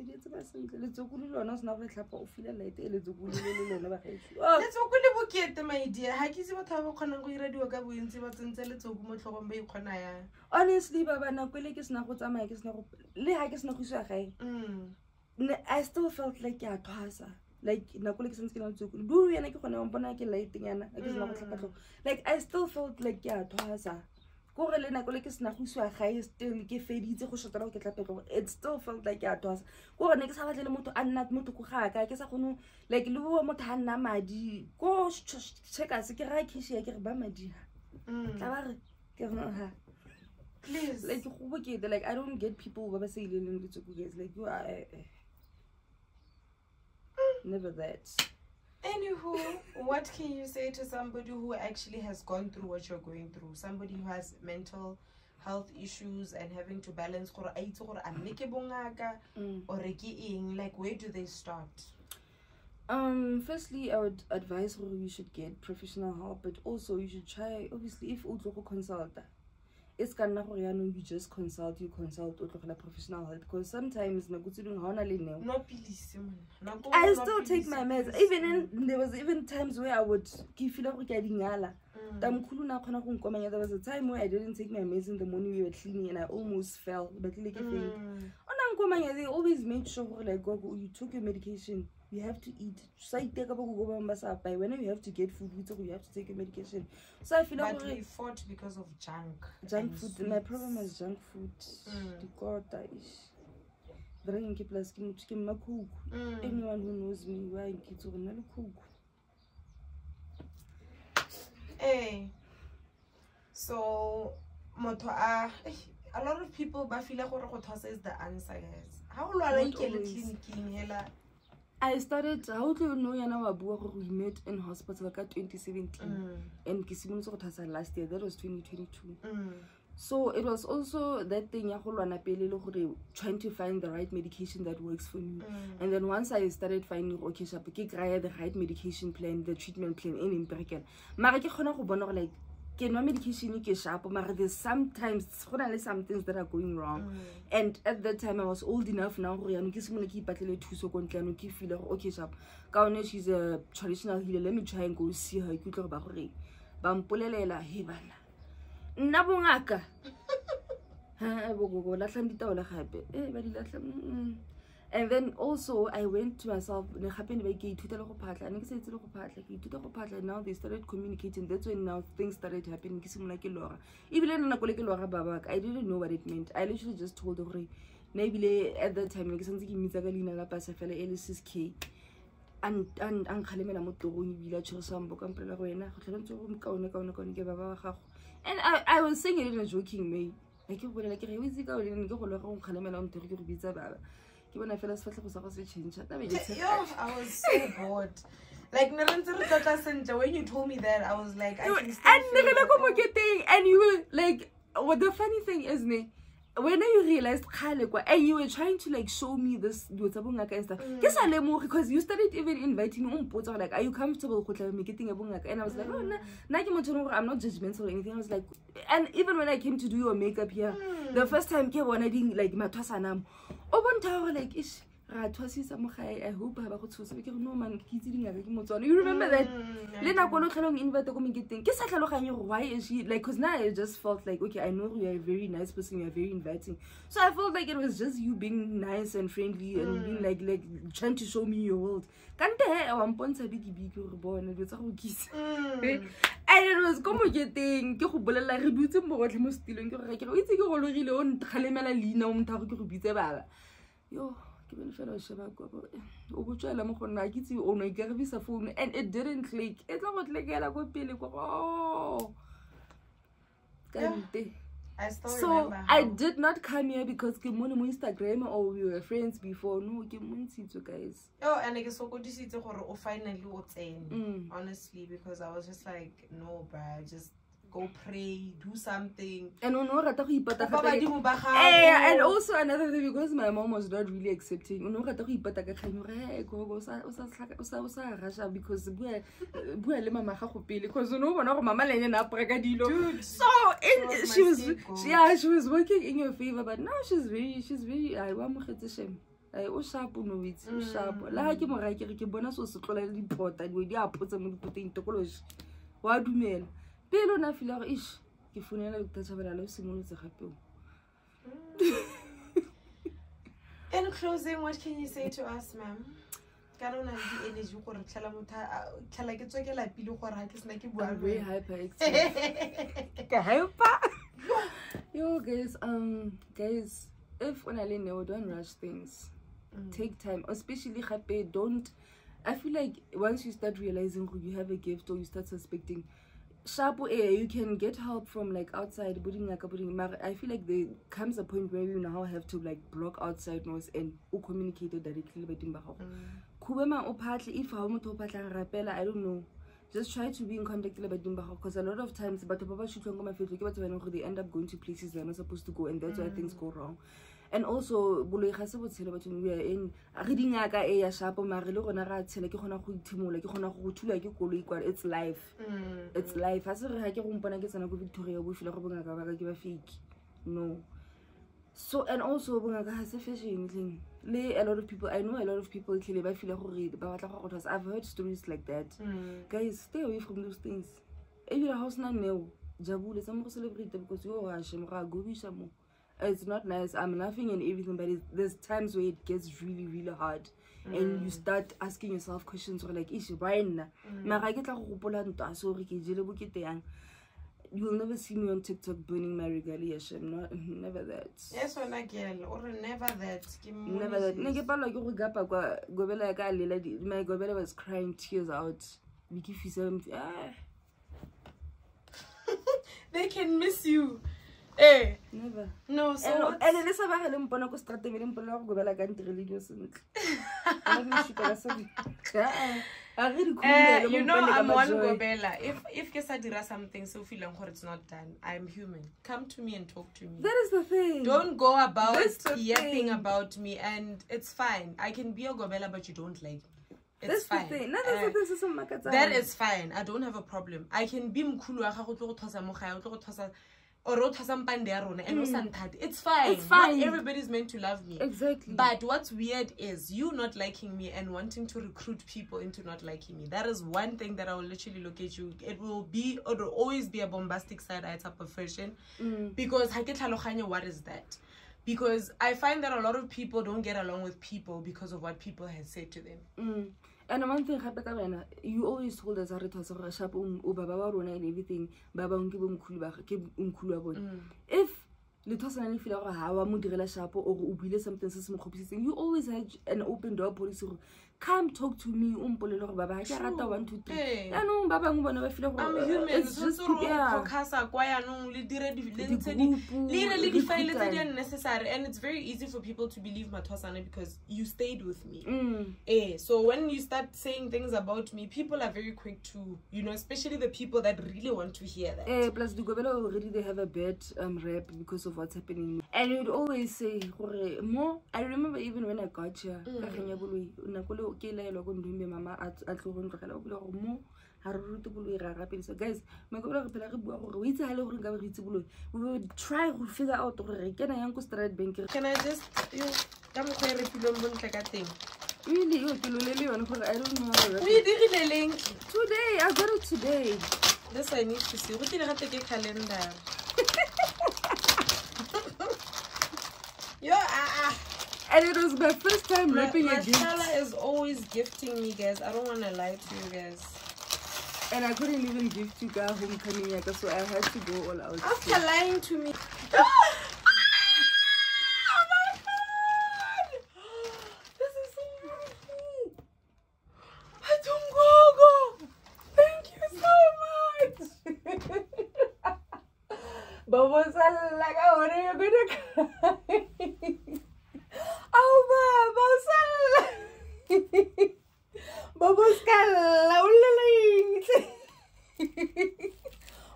ditse ba sentle le tsokulu lona sna go tlhapa o feel light le tsokulu le lona ba gaetsho le tsokulu bokete my dear ha ke se batho ba kgona go iradio ka bontsi ba tsentse le tsoku mo tlhogong ba ikgona ya honestly ba bana kwele ke sna go tsamaya ke sna go le ha ke sna go iswa gae I still felt like ya thwasa like nakole ke sentse ke na tsokulu du yana ke gona bona ke lighting yana ke sna go tlhapa tlhogo like I still felt like ya thwasa go re le nakole ke sna go iswa gae still ke feditse go shotela go ke tlhape go it still felt like ya thwasa go re ne ke sa batle le motho a nna motho go ga ka ke sa gono like le bo motho a nna madi go checka se ke ra khishi ke re ba madi tla ba re ke ha please like go bokete like I don't get people ba ba se ile le ditsuku guys like you are never that. Anywho, what can you say to somebody who actually has gone through what you're going through? Somebody who has mental health issues and having to balance like where do they start? Firstly, I would advise you should get professional help, but also you should try obviously if you consult. It's you just consult professional help because sometimes I still take my meds. There was even times where I would feel like there was a time where I didn't take my meds in the morning. We were cleaning and I almost fell. But like they always made sure like Gogo, you took your medication. You have to eat. Whenever you have to get food, you have to take your medication. So I feel like we fought because of junk food. Sweets. My problem is junk food. Anyone who knows me, why in kids cook. Hey, so a lot of people feel like is the answer, guys. How long are you clinicing? I started, how do you know we met in hospital like 2017 and Kisimun last year, that was 2022. So it was also that thing trying to find the right medication that works for me. And then once I started finding okay, the right medication plan, the treatment plan in Imperken, like medication sharp, there's sometimes some things that are going wrong. And at that time I was old enough now okay sharp. She's a traditional healer. Let me try and go see her. And then also I went to myself now they started communicating. That's when now things started happening. Even I didn't know what it meant. I literally just told her maybe at that time and I was saying it in a joking way. I was so bored. Like when you told me that, I was like, and you were like, what the funny thing is, when you realized and you were trying to like show me this because you started even inviting me like, are you comfortable with getting a bunga? And I was like, oh no, I'm not judgmental or anything. I was like, and even when I came to do your makeup here the first time I didn't like my twasanam like ish I hope I have to say, no man, you remember that? Lena Kolokhelong invited me getting why is she like, because now I just felt like, okay, I know you are a very nice person, you are very inviting. So I felt like it was just you being nice and friendly and being like trying to show me your world. Can't I one point a big born and it's all kiss. And it was como getting Bola rebuting what most stealing your record. It's a really on Halemala Lina Tarubita. Yo. And it didn't click. It's not like so I did not come here because Instagram or we were friends before. No, guys. Oh, and I guess so good to see finally what's in. Honestly, because I was just like, no, bruh, just go pray, do something. And and also another thing, because my mom was not really accepting. Because so she was working in your favor, but now she's very I want to shame. I sharp no it's sharp. Like you bonus was important we put some putting tokology. What do you mean? Pelo na filar ish ke funela le tshabela le simolotse gape. In closing, what can you say to us, ma'am? Kana na di energy go re tlhala motha tlhala ke tswekela pilo gore ha ke sna ke bua very hyperactive. Ka hyper. Yo guys, if when I know, don't rush things. Take time, especially happy. Don't. I feel like once you start realizing you have a gift or you start suspecting, you can get help from like outside. I feel like there comes a point where you now have to like block outside noise and communicate directly with him. If I don't know, just try to be in contact with him because a lot of times, but they end up going to places they're not supposed to go, and that's why things go wrong. And also, we are in reading it's life. It's life. No. So, and also, a lot of people, I know a lot of people I've heard stories like that. Guys, stay away from those things. If your house now, celebrate because you it's not nice. I'm laughing and everything, but there's times where it gets really, really hard, and you start asking yourself questions or like, "Is Brian?" You will never see me on TikTok burning my regalia. Never that. Yes, or like or never that. Never that. My Gobela was crying tears out. They can miss you. Eh, never. No, so and then let's have a mpona ko strate me mpona go bela ka ntirele dio sentle. You know, I'm one Gobela. If Kesa dira something so feeling it's not done, I'm human. Come to me and talk to me. That is the thing. Don't go about yapping about me, and it's fine. I can be a Gobela, but you don't like me. It's fine. That is fine. I don't have a problem. I can be mkhulu wa gago tlo go thosa mo gae, tlo go thosa or it's fine. It's fine. Not everybody's meant to love me. Exactly. But what's weird is you not liking me and wanting to recruit people into not liking me. That is one thing that I will literally look at you. It will always be a bombastic side-eye type of fashion. Because what is that? Because I find that a lot of people don't get along with people because of what people have said to them. And one thing you always told us and everything. If you always had an open door policy. Come talk to me. I'm human. It's just necessary, and it's very easy for people to believe Matosana because you stayed with me. So when you start saying things about me, people are very quick to, especially the people that really want to hear that. Plus the Gobela already they have a bad rap because of what's happening. And you'd always say, more. I remember even when I got here, mama at so guys, we would try to figure out can I just Really? I don't know. Today, I got it today. This I need to see. What did I take a calendar? Yo, and it was my first time wrapping a gift. Mahlala is always gifting me, guys. I don't want to lie to you guys. And I couldn't even gift you guys homecoming yet, so I had to go all out. After lying to me.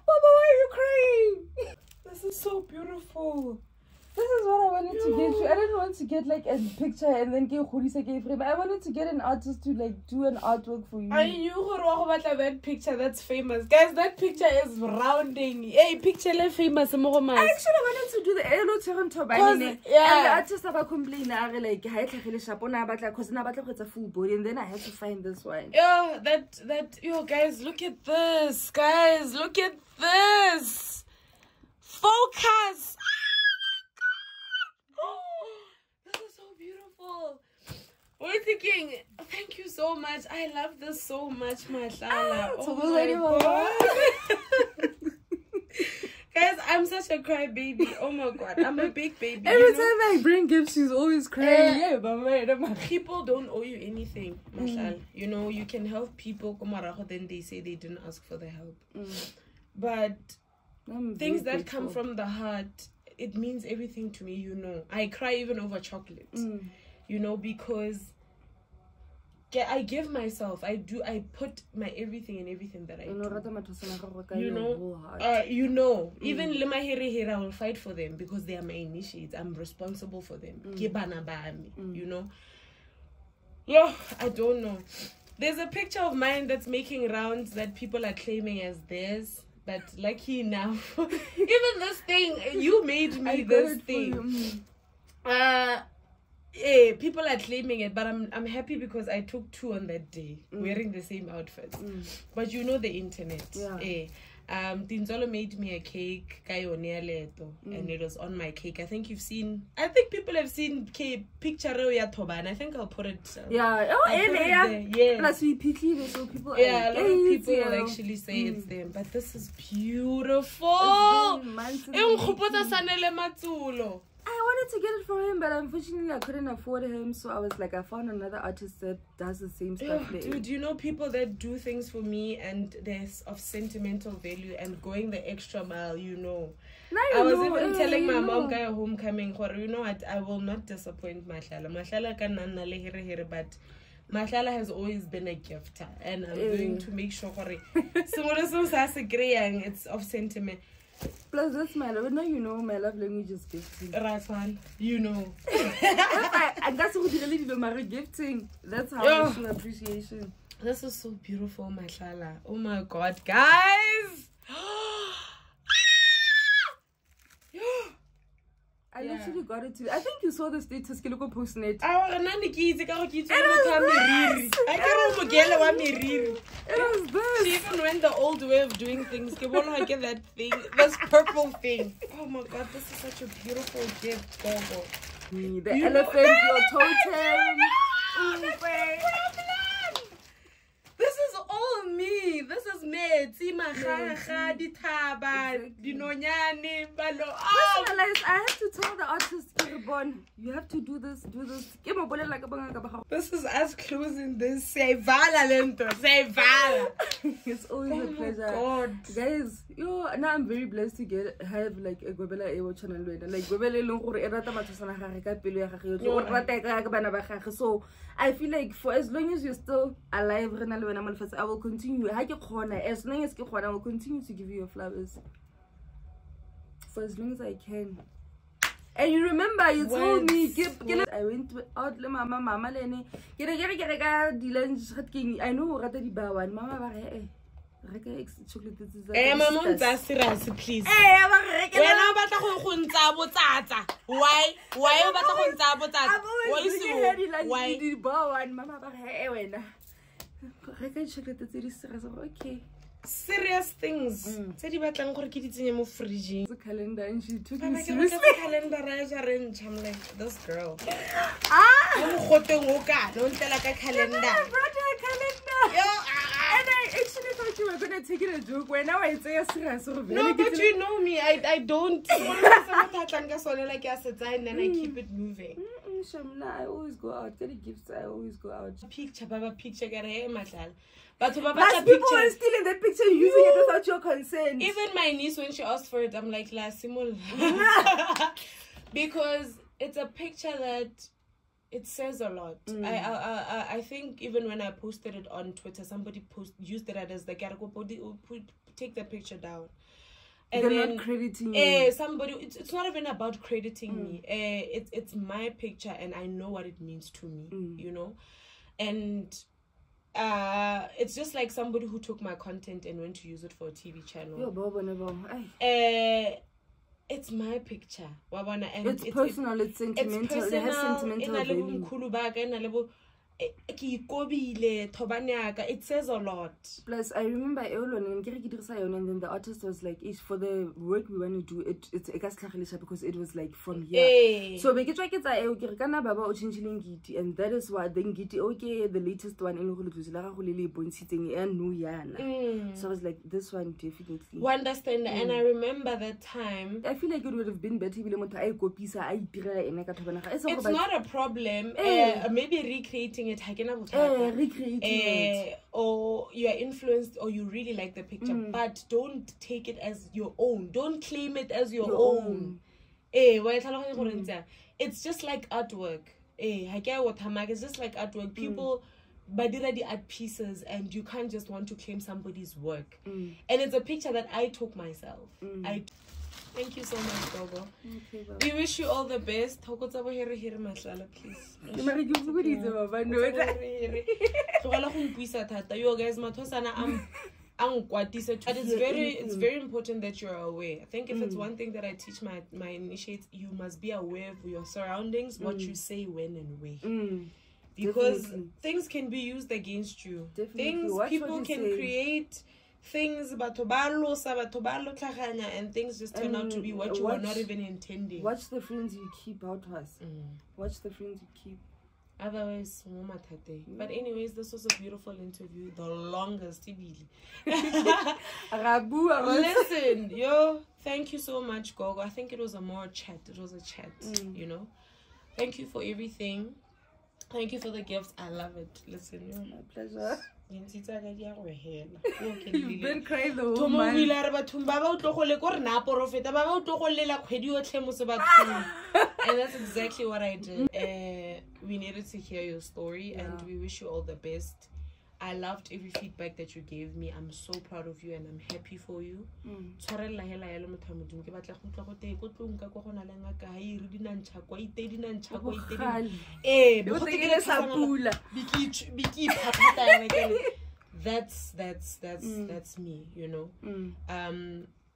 Baba, why are you crying? This is so beautiful. This is what I wanted to get you. I didn't want to get like a picture and then give frame. I wanted to get an artist to like do an artwork for you. I knew that picture that's famous. Guys, that picture is rounding. Hey, picture le famous. I actually wanted to do the Elo Terran Tobani. Yeah. And the artist about complaining like because now it's a full body, and then I had to find this one. Yo, yo, guys, look at this. Guys, look at this. Focus. We're thinking, thank you so much. I love this so much, Mahlala. Oh my God. Guys, I'm such a cry baby. Oh my God, I'm a big baby. Every time I bring gifts, she's always crying. People don't owe you anything, Mahlala. You know, you can help people, then they say they didn't ask for the help. But things that come from the heart, it means everything to me, you know. I cry even over chocolate. You know, because I give myself, I put my everything in everything that I do. You know, even Lima Here, I will fight for them because they are my initiates. I'm responsible for them. You know? Yeah, I don't know. There's a picture of mine that's making rounds that people are claiming as theirs. But lucky enough, even this thing, you made me this thing. Yeah, people are claiming it, but I'm happy because I took 2 on that day wearing the same outfits. But you know the internet. Tinzolo made me a cake, and it was on my cake. I think people have seen picture and I think I'll put it. Plus we pity so people. A lot of people will actually say it's them, but this is beautiful. I wanted to get it for him, but unfortunately I couldn't afford him, so I was like, I found another artist that does the same stuff. Dude, you know people that do things for me and they're of sentimental value and going the extra mile, you know. I was even telling my mom guy homecoming, you know what, I will not disappoint Mahlala. Mahlala can but Mahlala has always been a gifter, and I'm going to make sure it's of sentiment. Plus, that's my love. Now you know my love language is gifting. Right, man. You know. And that's what really do my gifting. That's how I show appreciation. This is so beautiful, Mahlala. Oh my God, guys! I literally got it too. I think you saw the status. It was this. She even went the old way of doing things. I get that thing, this purple thing. Oh my God, this is such a beautiful gift, Gogo. The elephant, your totem. This is all me. This is me. Personally, I have to tell the artist, you have to do this, do this. This is us closing this. Say vala lento. Say vala. It's always a pleasure. God. Guys, now I'm very blessed to have like a Gobela Ewo channel. Like Gobela so I feel like for as long as you're still alive, I will continue. As long as I will continue to give you your flowers for as long as I can. And you remember, you told me, I went out, mama, I know, chocolate is Mama, serious, please. When I'm about to why? Why you about to why? Mama, okay. Serious things. Said you batlang gore ke ditsenye mo fridge. The calendar and she took me seriously. Calendar I'm like this girl. I'm khoteng o ka no ntela ka calendar. I brought a calendar. Yo, and I actually thought you were going to take it a joke. When now I say serious. No, but you know me. I don't. And then I keep it moving. Shamla, I always go out. Get a gift. I always go out. Picture, Baba, picture. Get a Mahlala. But people are still in that picture using it without your consent. Even my niece, when she asked for it, I'm like, La Simul. Because it's a picture that it says a lot. I think even when I posted it on Twitter, somebody used it as the take the picture down. And they're then, not crediting you. Somebody, it's not even about crediting me. It's my picture, and I know what it means to me, you know. And it's just like somebody who took my content and went to use it for a TV channel. It's my picture. And it's personal, it's sentimental, it has sentimental value. It says a lot. Plus, I remember and then the artist was like, for the work we want to do, it's because it was like from here. So we get and that is why then get okay, the latest one in so I was like, this one definitely. You understand? And I remember that time. I feel like it would have been better it's not a problem. Maybe recreating it, recreating it, or you are influenced, or you really like the picture, but don't take it as your own. Don't claim it as your own. It's just like artwork. It's just like artwork. People badira the art pieces, and you can't just want to claim somebody's work. And it's a picture that I took myself. Thank you so much, Gogo. Okay, we wish you all the best. Mahlala, please. You guys, but it's very important that you're aware. I think if it's one thing that I teach my initiates, you must be aware of your surroundings, what you say, when and where. Because things can be used against you. People can create things, and things just turn out to be what you were not even intending. Watch the friends you keep out of us. Watch the friends you keep. Otherwise, but anyways, this was a beautiful interview, the longest. Listen, yo, thank you so much, Gogo. I think it was a chat. It was a chat, you know. Thank you for everything. Thank you for the gifts. I love it. Listen, my pleasure. You've been crying the whole month. And that's exactly what I did. We needed to hear your story, and we wish you all the best. I loved every feedback that you gave me. I'm so proud of you, and I'm happy for you. That's me, you know.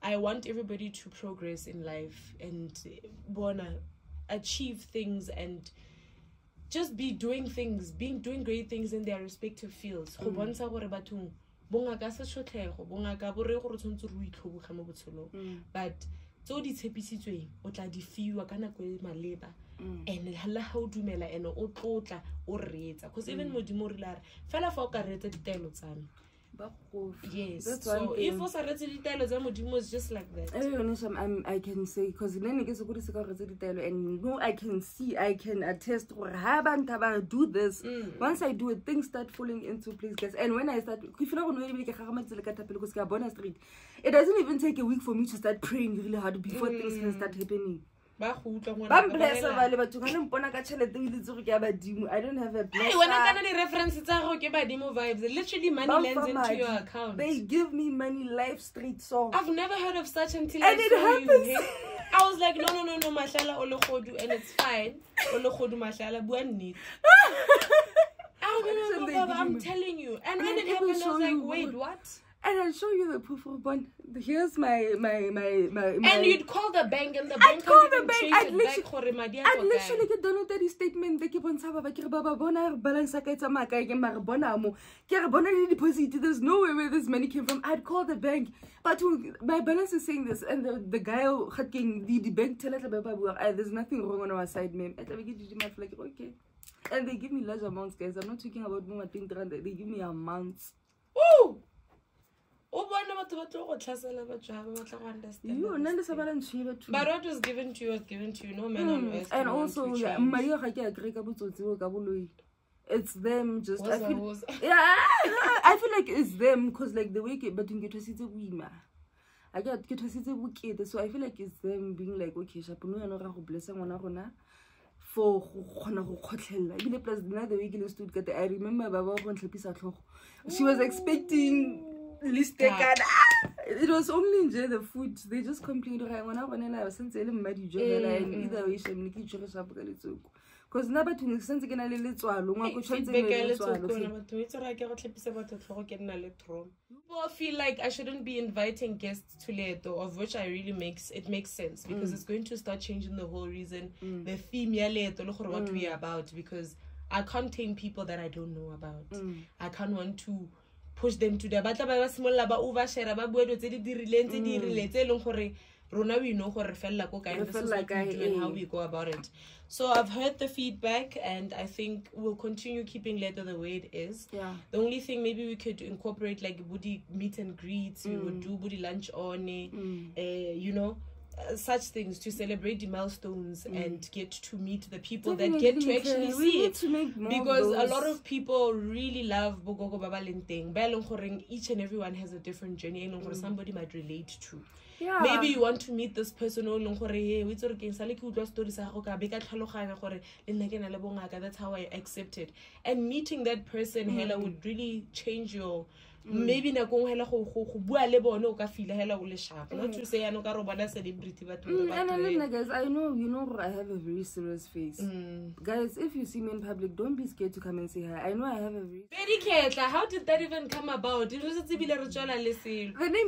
I want everybody to progress in life and wanna achieve things and just be doing great things in their respective fields. But so di tshepisitsweng o tla di fiwa ka nako e maleba and hala ha o dumela and o tlotla o reetsa because even modimo re la fela fa o ka reetsa ditaelo tsana. Yes, so if was a modimo is just like that. I can say because then it gets a good and no, I can attest or do this. Once I do it, things start falling into place, guys. And when I start, if you don't know, it doesn't even take a week for me to start praying really hard before things can start happening. I don't have a vibes. Literally money lands into your account. They give me money live straight so. I've never heard of such until and it happens. You. I was like, no, Mahlala Olokodu, and it's fine. Olokodu Mahlala Buanit. I'm telling you. And when it happened, I was like, wait, what? And I'll show you the proof of one. Here's my. And you'd call the bank, and the I'd bank call can't the even bank. trace I'd it literally, back. I'd literally get downloaded the statement. They keep on balance. There's no way where this money came from. I'd call the bank, but my balance is saying this, and the guy the bank tell us there's nothing wrong on our side, ma'am. Like, okay. And they give me large amounts, guys. I'm not talking about more thing. They give me amounts. Woo! You understand? But what was given to you was given to you. No man on earth. And also, it's them. Just I feel, I feel like it's them because like the way but you get to see the women. I get to see the wicked, so I feel like it's them being like, okay, Shapuno and Ora bless one for plus another week in Stuttgart. I remember Baba she was expecting it was only in the food. They just complained and either way because never to sense again a little people feel like I shouldn't be inviting guests to Leto, of which I really makes sense because it's going to start changing the whole reason the theme what we are about, because I can't tame people that I don't know about. I can't want to push them to the we know how we go about it. So I've heard the feedback, and I think we'll continue keeping Leto the way it is. Yeah. The only thing maybe we could incorporate like Baddie meet and greets. We would do Baddie lunch on, you know, such things to celebrate the milestones and get to meet the people that get to actually see it. Because a lot of people really love Gogo Babalinteng. Each and everyone has a different journey and somebody might relate to. Yeah. Maybe you want to meet this person, that's how I accept it. And meeting that person hella would really change your maybe not to say I know celebrity but guys, I know I have a very serious face. Guys, if you see me in public, don't be scared to come and say hi. I know I have a very Ketla. How did that even come about? It was the name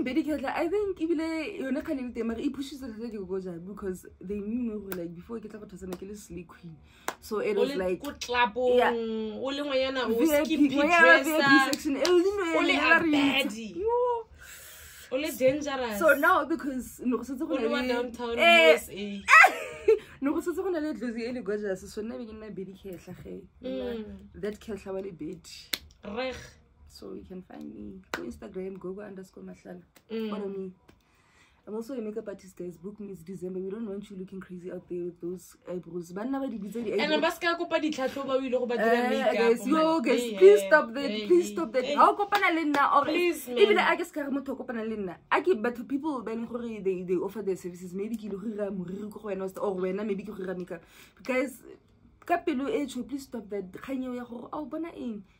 Baddie Ketla, I think it pushes because they knew like before it was a sleek queen. So it was like Baddie. Dangerous. So now because downtown USA. That so you can find me on Instagram, Gogo_Mahlala. Follow me. I'm also a makeup artist, guys. Book me, it's December. We don't want you looking crazy out there with those eyebrows. And guys, please stop that. Please stop that. How please, even I guess but people they offer their services. Maybe or maybe guys, please stop that.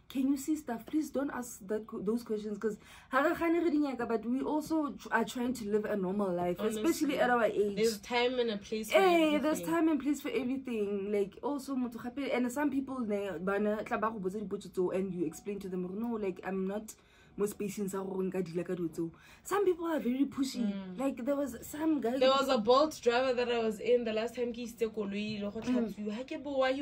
Can you see stuff? Please don't ask those questions because but we also are trying to live a normal life. Honestly, especially at our age. There's time and a place for everything. There's time and place for everything. Like also and some people and you explain to them, no, like I'm not most patients are some people are very pushy. Like there was some guy. There was a Bolt driver that I was in the last time he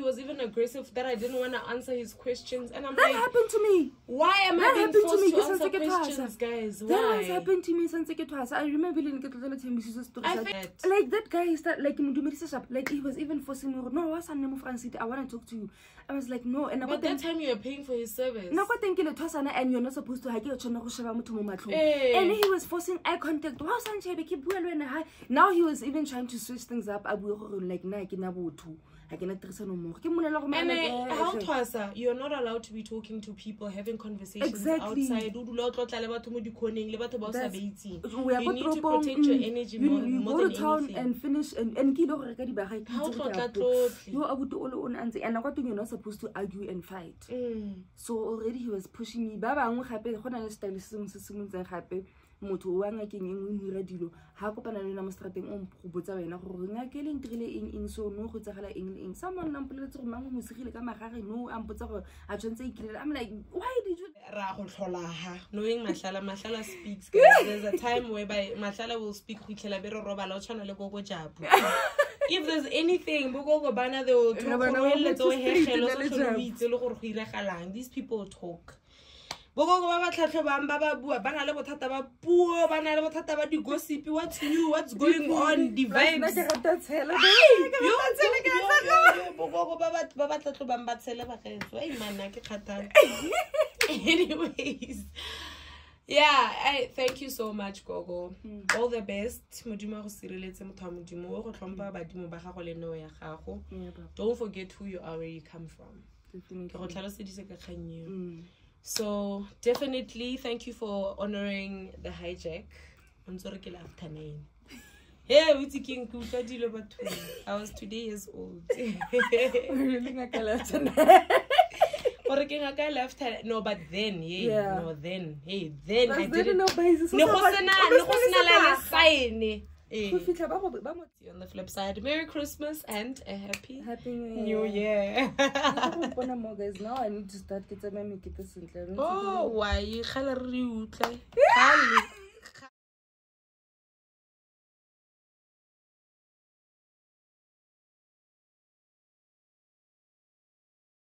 was even aggressive that I didn't want to answer his questions, and I'm that happened to me. Why am I being forced to answer questions, guys? Why? That has happened to me since I remember like that guy started like he was even forcing me. No, I want to talk to you. I was like, no, and but that time you were paying for his service. No, and you're not supposed to. And he was forcing eye contact. Now he was even trying to switch things up. Like, you're not allowed to be talking to people, having conversations outside. You need to protect your energy more go than to town anything. and finish and you're not supposed to argue and fight. So already he was pushing me. motho wa ngakeng e nngwe hira dilo ha kopana le na mo strateng o go botsa wena gore ngakele ntrile eng so no go tsagala eng someone nampoletse go mang mo sigile ka magare no a mpotsa gore a tshwantse ikile I'm like why did you ra go tlholaha knowing Mahlala speaks guys. There's a time whereby Mahlala will speak go tlhela be re robala o tshwana le Gogo jabu. If there's anything Gogo bana they will talk these people talk. Gogo ba tlhatlhobang ba ba bua bana le bothata ba puo bana le bothata ba di gossip what's new what's going on the vibes Gogo ba tlhatlhobang ba tshele ba getso ai mana ke khathana. Anyways, yeah, thank you so much, Gogo. All the best. Modimo go sireletse motho wa modimo o go tlhompha badimo ba gago le neo ya gago. Don't forget who you are, where you come from. So definitely thank you for honoring the hijack. Yeah, we taking I was 2 years old. No, but then, then I didn't know. On the flip side, Merry Christmas and a happy New Year. Now I need to start getting my makeup. Oh, why?